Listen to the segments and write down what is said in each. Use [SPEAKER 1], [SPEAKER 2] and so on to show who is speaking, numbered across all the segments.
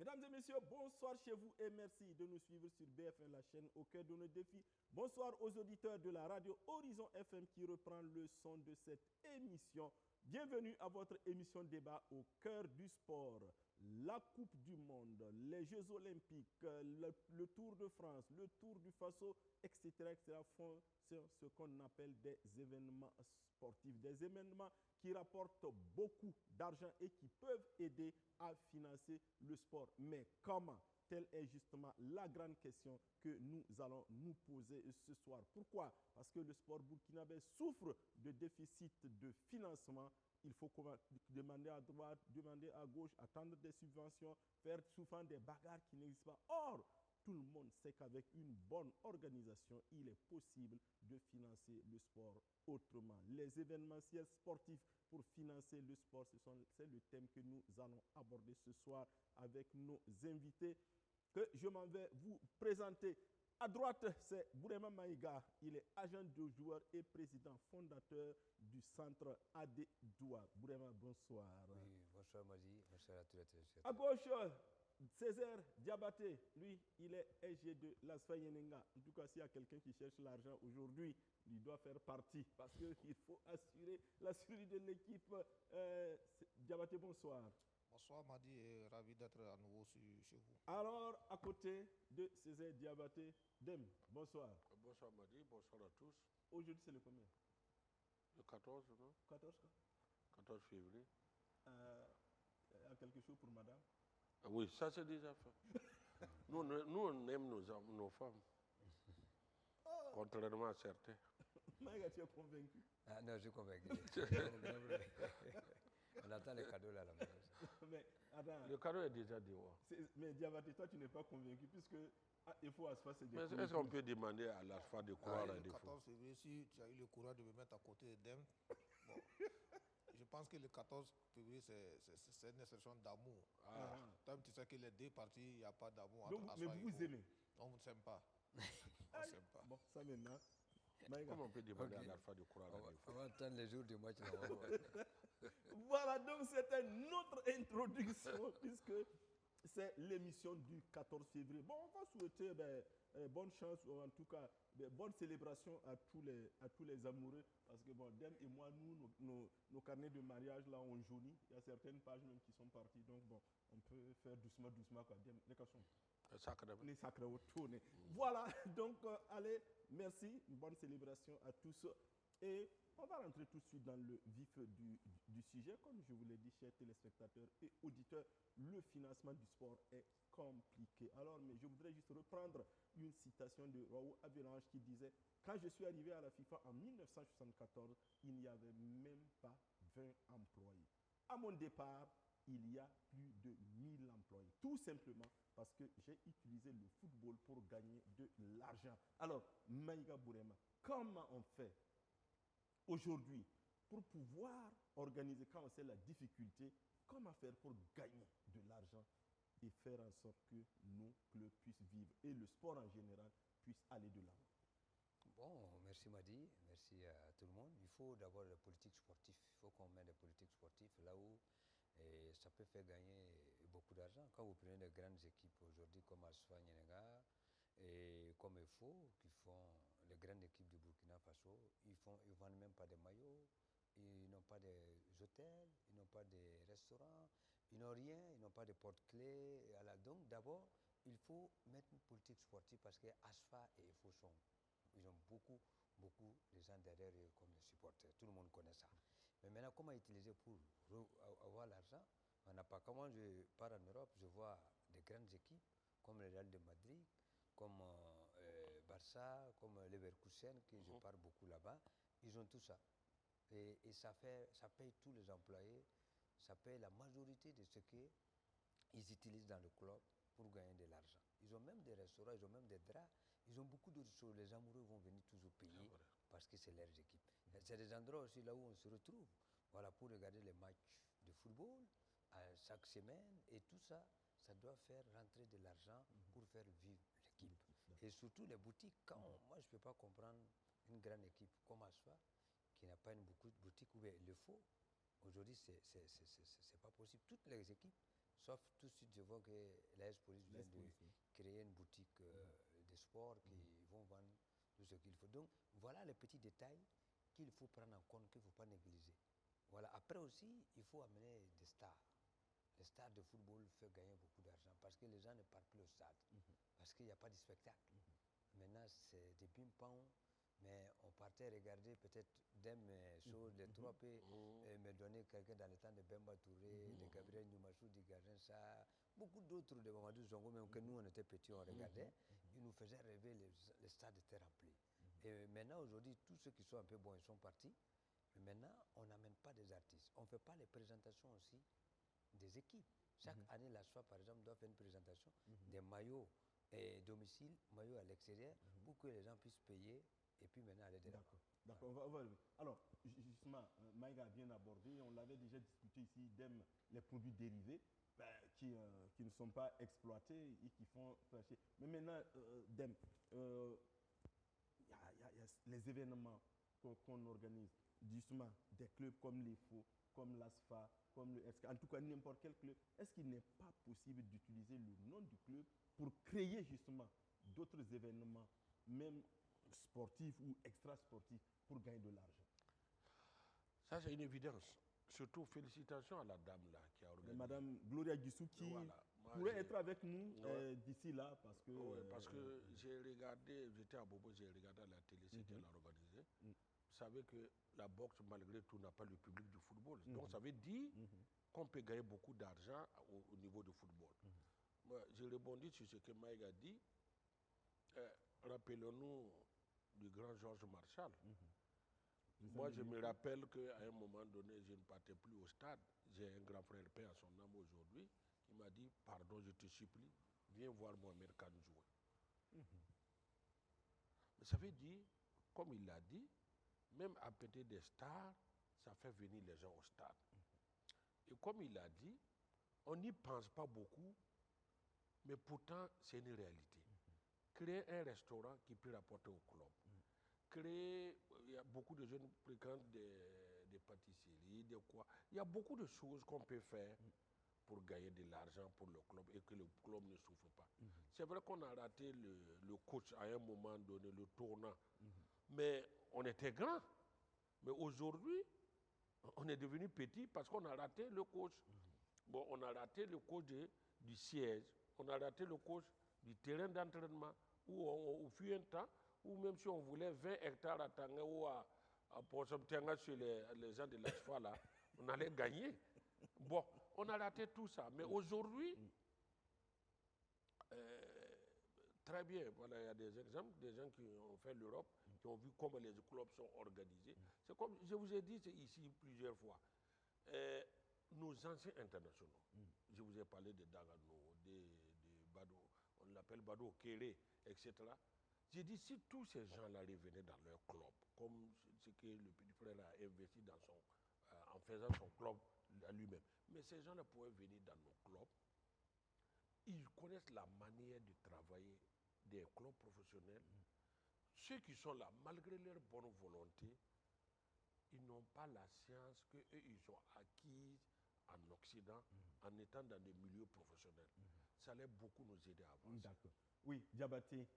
[SPEAKER 1] Mesdames et messieurs, bonsoir chez vous et merci de nous suivre sur BFM, la chaîne au cœur de nos défis. Bonsoir aux auditeurs de la radio Horizon FM qui reprend le son de cette émission. Bienvenue à votre émission débat au cœur du sport. La Coupe du Monde, les Jeux Olympiques, le Tour de France, le Tour du Faso, etc., font ce qu'on appelle des événements sportifs, des événements qui rapportent beaucoup d'argent et qui peuvent aider à financer le sport. Mais comment? Telle est justement la grande question que nous allons nous poser ce soir. Pourquoi? Parce que le sport burkinabé souffre de déficit de financement. Il faut demander à droite, demander à gauche, attendre des subventions, faire souvent des bagarres qui n'existent pas. Or, tout le monde sait qu'avec une bonne organisation, il est possible de financer le sport autrement. Les événementiels sportifs pour financer le sport, c'est le thème que nous allons aborder ce soir avec nos invités que je m'en vais vous présenter. À droite, c'est Bourema Maïga. Il est agent de joueur et président fondateur du centre AD Douar. Bourema, bonsoir.
[SPEAKER 2] Oui, bonsoir Madi, bonsoir à tous les téléspectateurs.
[SPEAKER 1] À gauche, Césaire Diabaté, lui, il est SG de l'ASFA Yenenga. En tout cas, s'il y a quelqu'un qui cherche l'argent aujourd'hui, il doit faire partie parce qu'il faut assurer la survie de l'équipe. Diabaté, bonsoir.
[SPEAKER 3] Bonsoir Madi et ravi d'être à nouveau chez vous.
[SPEAKER 1] Alors, à côté de Césaire Diabaté, Dem, bonsoir.
[SPEAKER 4] Bonsoir Madi, bonsoir à tous.
[SPEAKER 1] Aujourd'hui, c'est le combien?
[SPEAKER 4] Le 14, non?
[SPEAKER 1] 14 quoi?
[SPEAKER 4] 14 février.
[SPEAKER 1] Il y a quelque chose pour madame?
[SPEAKER 4] Oui, ça c'est déjà fait. nous, on aime nos femmes. Contrairement à certains.
[SPEAKER 1] Maïga, tu es convaincu?
[SPEAKER 2] Ah non, je suis convaincu. On attend les cadeaux là à la maison.
[SPEAKER 1] Mais, attends,
[SPEAKER 4] Le cadeau est déjà dit. Ouais.
[SPEAKER 1] mais Diabaté, toi, tu n'es pas convaincu puisque il faut ASFA, c'est des
[SPEAKER 4] Mais est-ce qu'on peut demander à l'ASFA de croire à
[SPEAKER 3] Le
[SPEAKER 4] des faux?
[SPEAKER 3] 14 février, si tu as eu le courage de me mettre à côté de Dem, bon, je pense que le 14 février, c'est une expression d'amour. Toi, tu sais que les deux parties, il n'y a pas d'amour entre
[SPEAKER 1] Donc,
[SPEAKER 3] ASFA
[SPEAKER 1] mais
[SPEAKER 3] et
[SPEAKER 1] vous aimez?
[SPEAKER 3] On ne s'aime pas. On ne s'aime pas.
[SPEAKER 1] Bon, ça maintenant. Maïga.
[SPEAKER 4] Comment on peut demander
[SPEAKER 2] Ok.
[SPEAKER 4] à l'ASFA de croire à des faux?
[SPEAKER 2] On va attendre les jours du match là.
[SPEAKER 1] Voilà, donc c'était notre introduction puisque c'est l'émission du 14 février. Bon, on va souhaiter bonne chance, ou en tout cas bonne célébration à tous les amoureux parce que bon, Dem et moi, nos carnets de mariage là ont jauni. Il y a certaines pages même qui sont parties, donc bon, on peut faire doucement quoi. Dem, les cachons. Les sacrés autour. Voilà, donc allez, merci, une bonne célébration à tous. Et on va rentrer tout de suite dans le vif du sujet. Comme je vous l'ai dit, chers téléspectateurs et auditeurs, le financement du sport est compliqué. Alors, mais je voudrais juste reprendre une citation de Raoul Avalanche qui disait « Quand je suis arrivé à la FIFA en 1974, il n'y avait même pas 20 employés. À mon départ, il y a plus de 1000 employés. Tout simplement parce que j'ai utilisé le football pour gagner de l'argent. » Alors, Maïga Bourema, comment on fait aujourd'hui pour pouvoir organiser, quand on sait la difficulté, comment faire pour gagner de l'argent et faire en sorte que nos clubs puissent vivre et le sport en général puisse aller de l'avant?
[SPEAKER 2] Bon, merci Madi, merci à tout le monde. Il faut d'abord la politique sportive. Il faut qu'on mette des politiques sportives là où ça peut faire gagner beaucoup d'argent. Quand vous prenez de grandes équipes aujourd'hui comme ASFA Yenenga et comme EFO, qui font les grandes équipes du Burkina Faso, ils ne vendent même pas de maillots, ils n'ont pas des hôtels, ils n'ont pas de restaurants, ils n'ont rien, ils n'ont pas de porte-clés. Donc d'abord, il faut mettre une politique sportive parce que ASFA et EFO ils ont beaucoup de gens derrière eux comme les supporters. Tout le monde connaît ça. Mais maintenant, comment utiliser pour avoir l'argent? On n'a pas. Comment je pars en Europe, je vois des grandes équipes comme le Real de Madrid, comme Barça, comme Leverkusen, que je pars beaucoup là-bas. Ils ont tout ça. Et ça paye tous les employés, ça paye la majorité de ce qu'ils utilisent dans le club pour gagner de l'argent. Ils ont même des restaurants, ils ont même des draps, ils ont beaucoup d'autres choses. Les amoureux vont venir toujours payer parce que c'est leurs équipes. C'est des endroits aussi là où on se retrouve, voilà, pour regarder les matchs de football chaque semaine. Et tout ça, ça doit faire rentrer de l'argent pour faire vivre l'équipe. Et surtout les boutiques. Moi, je ne peux pas comprendre une grande équipe comme ASFA qui n'a pas une boutique où il le faut. Aujourd'hui, ce n'est pas possible. Toutes les équipes Sauf tout de suite, je vois que l'AS Police vient de créer une boutique de sport qui vont vendre tout ce qu'il faut. Donc, voilà les petits détails qu'il faut prendre en compte, qu'il ne faut pas négliger. Voilà. Après aussi, il faut amener des stars. Les stars de football font gagner beaucoup d'argent parce que les gens ne partent plus au stade, parce qu'il n'y a pas de spectacle. Maintenant, c'est des ping-pong, mais on partait regarder peut-être des choses, les 3P, me donner quelqu'un dans le temps de Bemba Touré, de Gabriel Numachou, de Gardien Sarr, beaucoup d'autres de Mamadou Zongo, même que nous, on était petits, on regardait, ils nous faisaient rêver, les stades étaient remplis. Et maintenant, aujourd'hui, tous ceux qui sont un peu bons, ils sont partis. Mais maintenant, on n'amène pas des artistes. On ne fait pas les présentations aussi des équipes. Chaque année, la SOA, par exemple, doit faire une présentation des maillots domicile, maillots à l'extérieur, pour que les gens puissent payer et puis maintenant aller de l'avant.
[SPEAKER 1] D'accord, on va lever. Alors, justement, Maïga a bien abordé, on l'avait déjà discuté ici, les produits dérivés qui ne sont pas exploités et qui font fâcher. Mais maintenant, Dem, il y a les événements qu'on organise, justement, des clubs comme les FO, comme l'ASFA, comme le SK, en tout cas n'importe quel club, est-ce qu'il n'est pas possible d'utiliser le nom du club pour créer justement d'autres événements, même sportifs ou extra-sportifs, pour gagner de l'argent?
[SPEAKER 4] Ça, c'est une évidence. Surtout, félicitations à la dame là qui a organisé.
[SPEAKER 1] Madame Gloria Guissou qui pourrait être avec nous d'ici là parce que...
[SPEAKER 4] parce que j'ai regardé, j'étais à Bobo, j'ai regardé à la télé ce qu'elle a organisé. Vous savez que la boxe, malgré tout, n'a pas le public du football. Donc, ça veut dire qu'on peut gagner beaucoup d'argent au niveau du football. Moi, j'ai rebondi sur ce que Mike a dit. Rappelons-nous du grand Georges Marshall. Moi, je me rappelle qu'à un moment donné, je ne partais plus au stade. J'ai un grand frère, paix à son âme aujourd'hui, qui m'a dit, pardon, je te supplie, viens voir Mohamed Khan jouer. Mais ça veut dire, comme il l'a dit, même à péter des stars, ça fait venir les gens au stade. Et comme il l'a dit, on n'y pense pas beaucoup, mais pourtant, c'est une réalité. Créer un restaurant qui peut rapporter au club. Créer, il y a beaucoup de jeunes qui fréquentent des pâtisseries, des quoi. Il y a beaucoup de choses qu'on peut faire pour gagner de l'argent pour le club et que le club ne souffre pas. C'est vrai qu'on a raté le coach à un moment donné, le tournant. Mais on était grand. Mais aujourd'hui, on est devenu petit parce qu'on a raté le coach. Bon, on a raté le coach du siège. On a raté le coach du terrain d'entraînement où on fut un temps où même si on voulait 20 hectares à Tanga ou à Tanga sur les gens de l'ASFA, là, on allait gagner. Bon, on a raté tout ça. Mais aujourd'hui, très bien, voilà, il y a des exemples, des gens qui ont fait l'Europe, qui ont vu comment les clubs sont organisés. C'est comme je vous ai dit ici plusieurs fois. Nos anciens internationaux, je vous ai parlé de Dagano, de Bado, on l'appelle Bado, Kéré, etc. J'ai dit, si tous ces gens-là revenaient dans leur club, comme ce que le petit frère a investi dans en faisant son club à lui-même, mais ces gens-là pourraient venir dans nos clubs, ils connaissent la manière de travailler des clubs professionnels. Ceux qui sont là, malgré leur bonne volonté, ils n'ont pas la science qu'eux, ils ont acquise en Occident en étant dans des milieux professionnels. Ça allait beaucoup nous aider à avancer.
[SPEAKER 1] D'accord. Oui, Diabaté,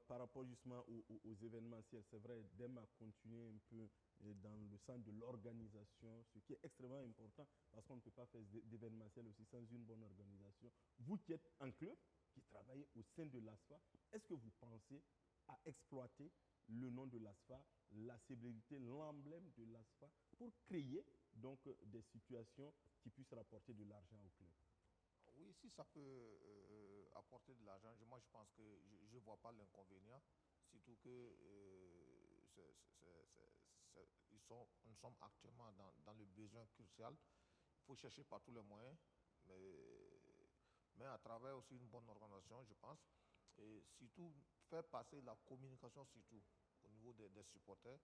[SPEAKER 1] par rapport justement aux événementiels, c'est vrai, DEM a continué un peu dans le sens de l'organisation, ce qui est extrêmement important parce qu'on ne peut pas faire d'événementiel aussi sans une bonne organisation. Vous qui êtes un club, qui travaillez au sein de l'ASFA, est-ce que vous pensez à exploiter le nom de l'ASFA, la célébrité, l'emblème de l'ASFA pour créer donc des situations qui puissent rapporter de l'argent au club?
[SPEAKER 3] Oui, si ça peut apporter de l'argent, moi je pense que je ne vois pas l'inconvénient, surtout que nous sommes actuellement dans le besoin crucial. Il faut chercher par tous les moyens, mais à travers aussi une bonne organisation, je pense, et surtout faire passer la communication surtout au niveau des supporters,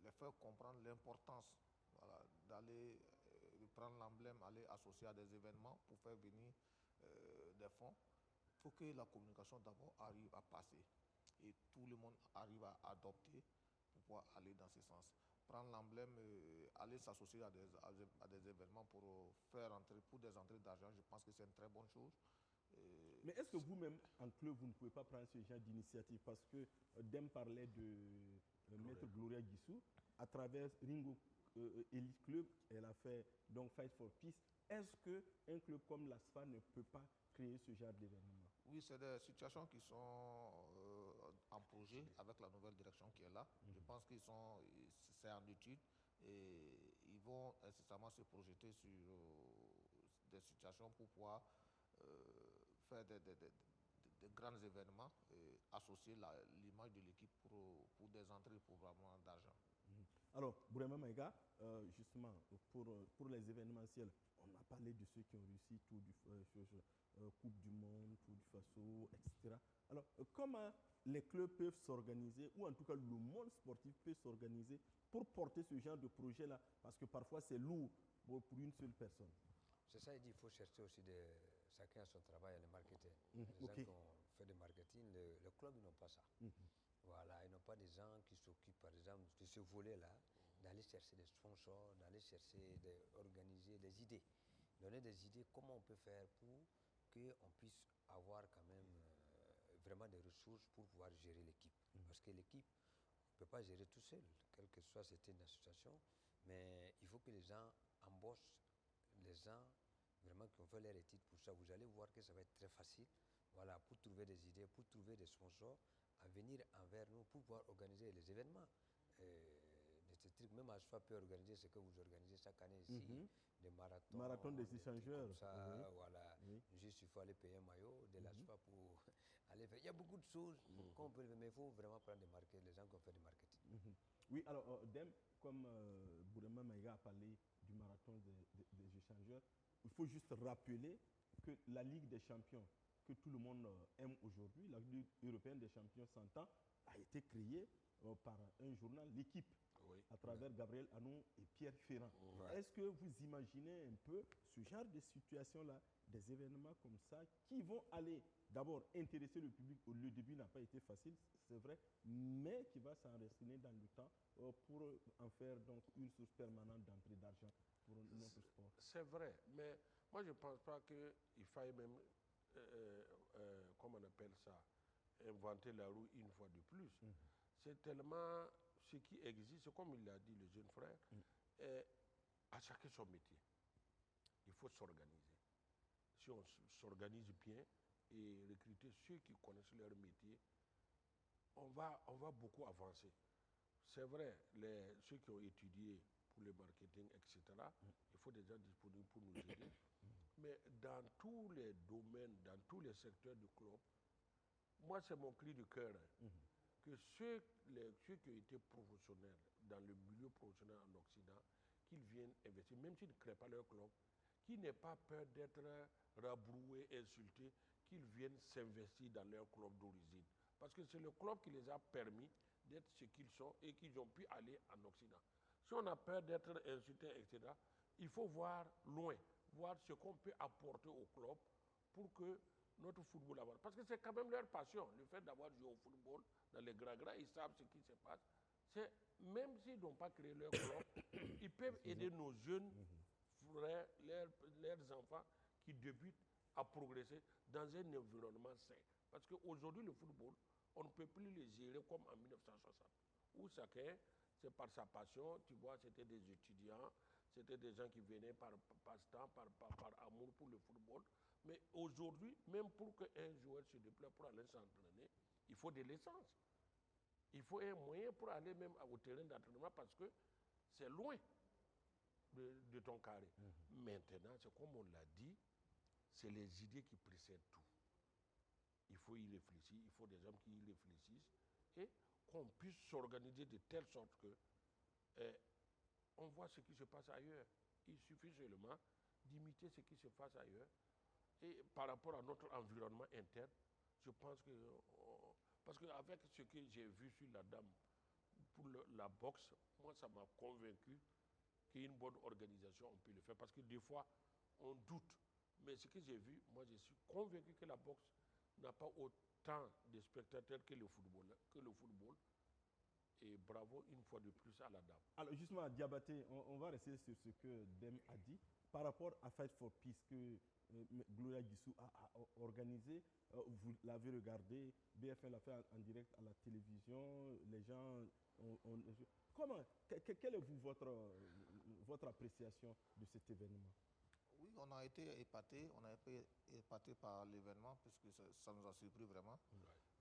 [SPEAKER 3] les faire comprendre l'importance d'aller prendre l'emblème, aller associer à des événements pour faire venir des fonds. Il faut que la communication d'abord arrive à passer et tout le monde arrive à adopter pour pouvoir aller dans ce sens. Prendre l'emblème, aller s'associer à des événements pour faire entrer, pour des entrées d'argent, je pense que c'est une très bonne chose.
[SPEAKER 1] Mais est-ce que vous-même, en club, vous ne pouvez pas prendre ce genre d'initiative? Parce que Dem parlait de Maître Gloria Guissou, à travers Ringo Elite Club, elle a fait donc Fight for Peace. Est-ce qu'un club comme l'ASFA ne peut pas créer ce genre d'événement?
[SPEAKER 3] Oui, c'est des situations qui sont en projet avec la nouvelle direction qui est là. Je pense qu'ils sont, c'est en étude et ils vont incessamment se projeter sur des situations pour pouvoir faire des grands événements et associer l'image de l'équipe pour des entrées probablement d'argent.
[SPEAKER 1] Alors, Bourema Maïga, justement, pour les événementiels, on a parlé de ceux qui ont réussi Tour du Coupe du Monde, Tour du Faso, etc. Alors, comment les clubs peuvent s'organiser, ou en tout cas le monde sportif peut s'organiser pour porter ce genre de projet-là? Parce que parfois c'est lourd pour une seule personne.
[SPEAKER 2] C'est ça, il dit, il faut chercher aussi chacun son travail, le marketing. Les gens qui ont fait du marketing, le club, ils n'ont pas ça. Voilà, ils n'ont pas des gens qui s'occupent, par exemple, de ce volet-là, d'aller chercher des sponsors, d'aller chercher, d'organiser des idées. Donner des idées, comment on peut faire pour qu'on puisse avoir quand même vraiment des ressources pour pouvoir gérer l'équipe. Parce que l'équipe ne peut pas gérer tout seul, quelle que soit c'était une association, mais il faut que les gens embauchent les gens vraiment qui ont fait leur étude pour ça. Vous allez voir que ça va être très facile, voilà, pour trouver des idées, pour trouver des sponsors, à venir envers nous pour pouvoir organiser les événements. De ce truc, même ASFA peut organiser ce que vous organisez chaque année ici, des marathons.
[SPEAKER 1] Marathon des échangeurs.
[SPEAKER 2] Comme ça, voilà. Juste, il faut aller payer un maillot de l'ASFA pour aller faire. Il y a beaucoup de choses qu'on peut faire, mais il faut vraiment prendre les gens qui ont fait du marketing.
[SPEAKER 1] Oui, alors, Dem, comme Bourema Maïga a parlé du marathon des échangeurs, il faut juste rappeler que la Ligue des champions, que tout le monde aime aujourd'hui, la Ligue européenne des champions 100 ans, a été créée par un journal, l'équipe, à travers Gabriel Anou et Pierre Ferrand. Est-ce que vous imaginez un peu ce genre de situation-là, des événements comme ça, qui vont aller d'abord intéresser le public? Le début n'a pas été facile, c'est vrai, mais qui va s'enraciner dans le temps pour en faire donc une source permanente d'entrée d'argent pour notre sport.
[SPEAKER 4] C'est vrai, mais moi je ne pense pas qu'il faille même, comment on appelle ça, inventer la roue une fois de plus. C'est tellement ce qui existe, comme il l'a dit le jeune frère, à chacun son métier. Il faut s'organiser. Si on s'organise bien et recruter ceux qui connaissent leur métier, on va beaucoup avancer. C'est vrai, ceux qui ont étudié pour le marketing, etc., il faut des gens disponibles pour nous aider. Mais dans tous les domaines, dans tous les secteurs du club, moi, c'est mon cri de cœur, que ceux qui ont été professionnels dans le milieu professionnel en Occident, qu'ils viennent investir, même s'ils ne créent pas leur club, qu'ils n'aient pas peur d'être rabroués, insultés, qu'ils viennent s'investir dans leur club d'origine. Parce que c'est le club qui les a permis d'être ce qu'ils sont et qu'ils ont pu aller en Occident. Si on a peur d'être insulté, etc., il faut voir loin, voir ce qu'on peut apporter au club pour que notre football avance. Parce que c'est quand même leur passion, le fait d'avoir joué au football dans les grands, ils savent ce qui se passe. Même s'ils n'ont pas créé leur club, ils peuvent aider nos jeunes frères, leurs enfants qui débutent à progresser dans un environnement sain. Parce qu'aujourd'hui, le football, on ne peut plus le gérer comme en 1960, où chacun, c'est par sa passion, tu vois, c'était des étudiants, c'était des gens qui venaient par passe-temps, par amour pour le football. Mais aujourd'hui, même pour qu'un joueur se déplace pour aller s'entraîner, il faut de l'essence. Il faut un moyen pour aller même au terrain d'entraînement parce que c'est loin de ton carré. Maintenant, c'est comme on l'a dit, c'est les idées qui précèdent tout. Il faut y réfléchir, il faut des hommes qui y réfléchissent et qu'on puisse s'organiser de telle sorte que on voit ce qui se passe ailleurs. Il suffit seulement d'imiter ce qui se passe ailleurs. Et par rapport à notre environnement interne, je pense que... parce qu'avec ce que j'ai vu sur la dame pour la boxe, moi, ça m'a convaincu qu'il y a une bonne organisation, on peut le faire. Parce que des fois, on doute. Mais ce que j'ai vu, moi, je suis convaincu que la boxe n'a pas autant de spectateurs que le football. Et bravo une fois de plus à la dame.
[SPEAKER 1] Alors justement, Diabaté, on va rester sur ce que Dem a dit par rapport à Fight for Peace que Gloria Guissou a organisé. Vous l'avez regardé, BFM l'a fait en direct à la télévision, les gens comment, quelle est votre appréciation de cet événement?
[SPEAKER 3] Oui, on a été épaté par l'événement puisque ça nous a surpris vraiment.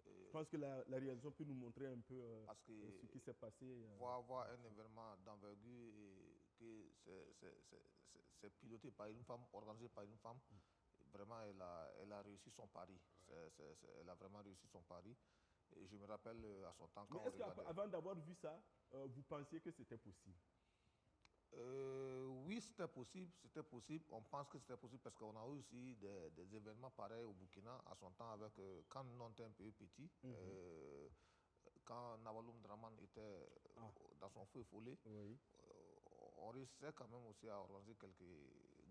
[SPEAKER 1] Je pense que la réalisation peut nous montrer un peu
[SPEAKER 3] parce que
[SPEAKER 1] ce qui s'est passé.
[SPEAKER 3] Voir un événement d'envergure et que c'est piloté par une femme, organisé par une femme, vraiment elle a réussi son pari. Elle a vraiment réussi son pari. Et je me rappelle à son temps quand
[SPEAKER 1] mais est-ce qu'avant d'avoir vu ça, vous pensiez que c'était possible?
[SPEAKER 3] Oui, c'était possible. On pense que c'était possible parce qu'on a eu aussi des événements pareils au Burkina à son temps avec quand on était un peu petit, quand Nawaloum Draman était dans son feu follet.
[SPEAKER 1] Oui.
[SPEAKER 3] On réussissait quand même aussi à organiser quelques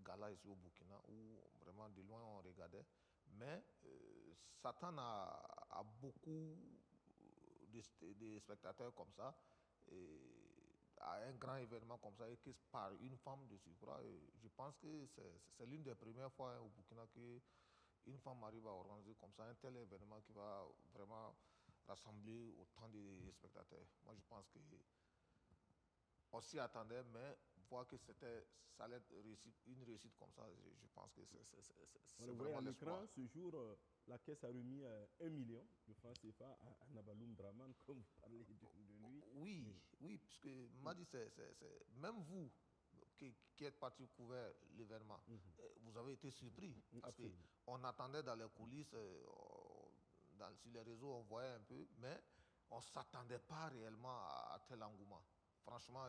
[SPEAKER 3] galas ici au Burkina où vraiment de loin on regardait. Mais Satan a beaucoup de spectateurs comme ça. Et à un grand événement comme ça et que par une femme de surcroît, je pense que c'est l'une des premières fois au Burkina qu'une femme arrive à organiser comme ça un tel événement qui va vraiment rassembler autant de spectateurs. Moi, je pense que on s'y attendait, mais voir que ça allait être une réussite comme ça, je pense que c'est vraiment
[SPEAKER 1] à
[SPEAKER 3] l'espoir.
[SPEAKER 1] l'écran, ce jour, la caisse a remis 1 million de francs CFA à Nawaloum Draman, comme vous parlez de lui.
[SPEAKER 3] Oui, puisque m'a dit, même vous qui êtes parti couvrir l'événement, vous avez été surpris. Parce qu'on attendait dans les coulisses, sur les réseaux, on voyait un peu, mais on ne s'attendait pas réellement à tel engouement. Franchement,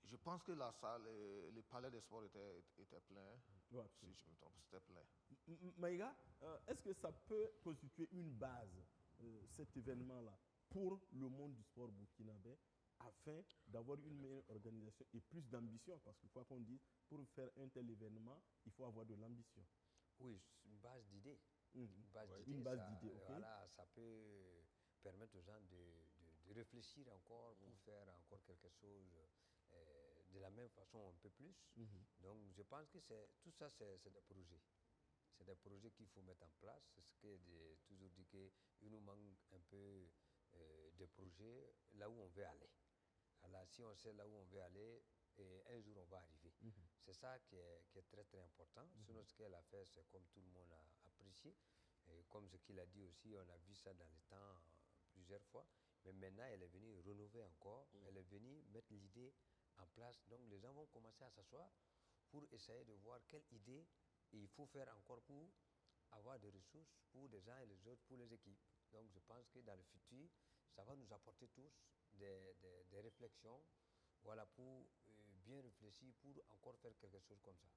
[SPEAKER 3] je pense que la salle, le palais des sports était plein.
[SPEAKER 1] Ouais,
[SPEAKER 3] si je me trompe, c'était plein.
[SPEAKER 1] Maïga, est-ce que ça peut constituer une base, cet événement-là, pour le monde du sport burkinabé, afin d'avoir une meilleure organisation et plus d'ambition? Parce que quoi qu'on dise, pour faire un tel événement, il faut avoir de l'ambition.
[SPEAKER 2] Oui, une base d'idées.
[SPEAKER 1] Une base d'idées, ok.
[SPEAKER 2] Voilà, ça peut permettre aux gens de réfléchir encore pour faire encore quelque chose de la même façon un peu plus. Donc je pense que tout ça, c'est des projets. C'est des projets qu'il faut mettre en place. C'est ce que j'ai toujours dit qu'il nous manque un peu de projets là où on veut aller. Alors si on sait là où on veut aller, et un jour on va arriver. C'est ça qui est très très important. Sinon ce qu'elle a fait, c'est comme tout le monde a apprécié. Et comme ce qu'il a dit aussi, on a vu ça dans le temps plusieurs fois. Mais maintenant, elle est venue renouveler encore. Elle est venue mettre l'idée en place. Donc les gens vont commencer à s'asseoir pour essayer de voir quelle idée il faut faire encore pour avoir des ressources pour les uns et les autres, pour les équipes. Donc je pense que dans le futur, ça va nous apporter tous des réflexions, voilà, pour bien réfléchir, pour encore faire quelque chose comme ça.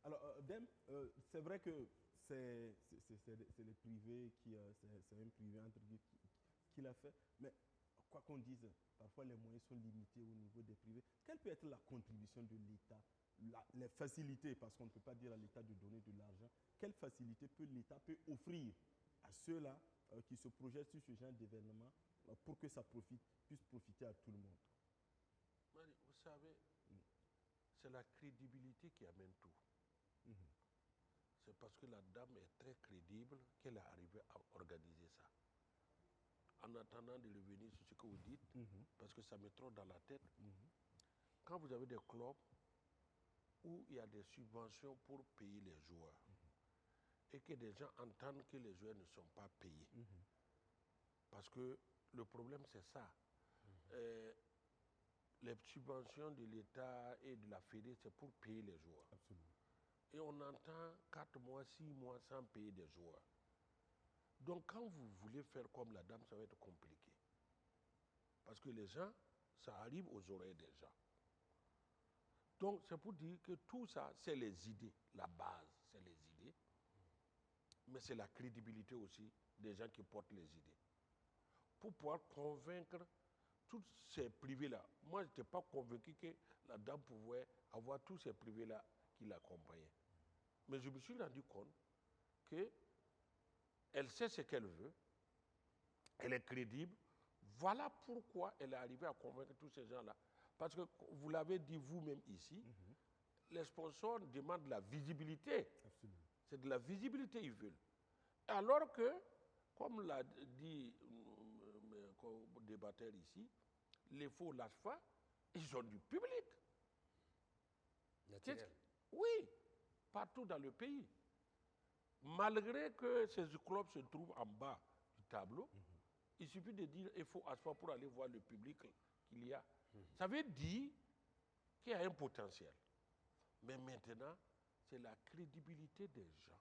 [SPEAKER 1] Alors, Dem, c'est vrai que c'est les privés c'est un privé entre guillemets qui l'a fait, mais quoi qu'on dise, parfois les moyens sont limités au niveau des privés. Quelle peut être la contribution de l'État, les facilités, parce qu'on ne peut pas dire à l'État de donner de l'argent, quelle facilité l'État peut offrir à ceux-là qui se projettent sur ce genre d'événement pour que ça puisse profiter à tout le monde?
[SPEAKER 4] Vous savez, c'est la crédibilité qui amène tout. C'est parce que la dame est très crédible qu'elle est arrivée à organiser ça. En attendant de revenir sur ce que vous dites, parce que ça me trotte dans la tête, quand vous avez des clubs où il y a des subventions pour payer les joueurs, et que des gens entendent que les joueurs ne sont pas payés, parce que le problème c'est ça. Les subventions de l'État et de la Fédé, c'est pour payer les joueurs.
[SPEAKER 1] Absolument.
[SPEAKER 4] Et on entend 4 mois, 6 mois sans payer des joueurs. Donc quand vous voulez faire comme la dame, ça va être compliqué. Parce que les gens, ça arrive aux oreilles des gens. Donc c'est pour dire que tout ça, c'est les idées. La base, c'est les idées. Mais c'est la crédibilité aussi des gens qui portent les idées. Pour pouvoir convaincre tous ces privés-là. Moi, je n'étais pas convaincu que la dame pouvait avoir tous ces privés-là qui l'accompagnaient. Mais je me suis rendu compte qu'elle sait ce qu'elle veut, elle est crédible. Voilà pourquoi elle est arrivée à convaincre tous ces gens-là. Parce que vous l'avez dit vous-même ici, les sponsors demandent la visibilité. C'est de la visibilité qu'ils veulent. Alors que, comme l'a dit le débatteur ici, les faux l'ASFA, ils ont du public.
[SPEAKER 2] Naturel.
[SPEAKER 4] Oui, partout dans le pays. Malgré que ces clubs se trouvent en bas du tableau, il suffit de dire il faut ASFA pour aller voir le public qu'il y a. Ça veut dire qu'il y a un potentiel. Mais maintenant, c'est la crédibilité des gens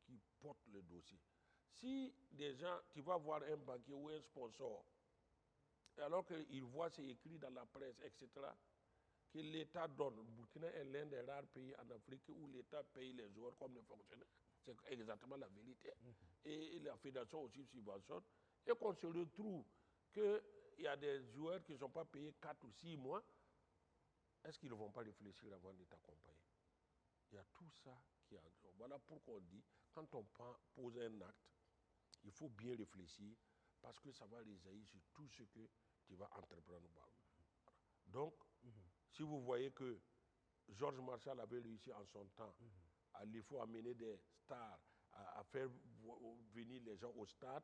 [SPEAKER 4] qui portent le dossier. Si des gens, tu vas voir un banquier ou un sponsor, alors qu'il voit c'est écrit dans la presse, etc., que l'État donne, le Burkina est l'un des rares pays en Afrique où l'État paye les joueurs comme les fonctionnaires. C'est exactement la vérité. Et la fédération aussi subventionne. Et qu'on se retrouve qu'il y a des joueurs qui ne sont pas payés 4 ou 6 mois, est-ce qu'ils ne vont pas réfléchir avant de t'accompagner? Il y a tout ça qui a. Voilà pourquoi on dit, quand on pose un acte, il faut bien réfléchir parce que ça va résaillir sur tout ce que tu vas entreprendre. Donc, si vous voyez que Georges Marchal avait réussi en son temps il faut amener des stars, à faire venir les gens au stade,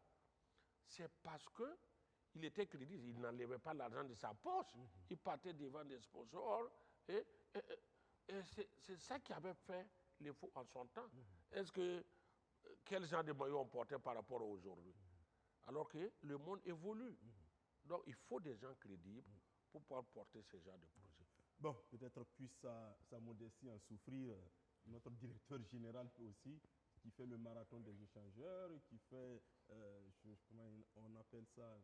[SPEAKER 4] c'est parce qu'il était crédible, il n'enlevait pas l'argent de sa poche, il partait devant des sponsors, et c'est ça qui avait fait les faux en son temps. Est-ce que, quel genre de maillot on portait par rapport à aujourd'hui? Alors que le monde évolue. Donc il faut des gens crédibles pour pouvoir porter ce genre de projet.
[SPEAKER 1] Bon, peut-être puisse sa modestie en souffrir. Notre directeur général aussi, qui fait le marathon des échangeurs, qui fait, comment on appelle ça,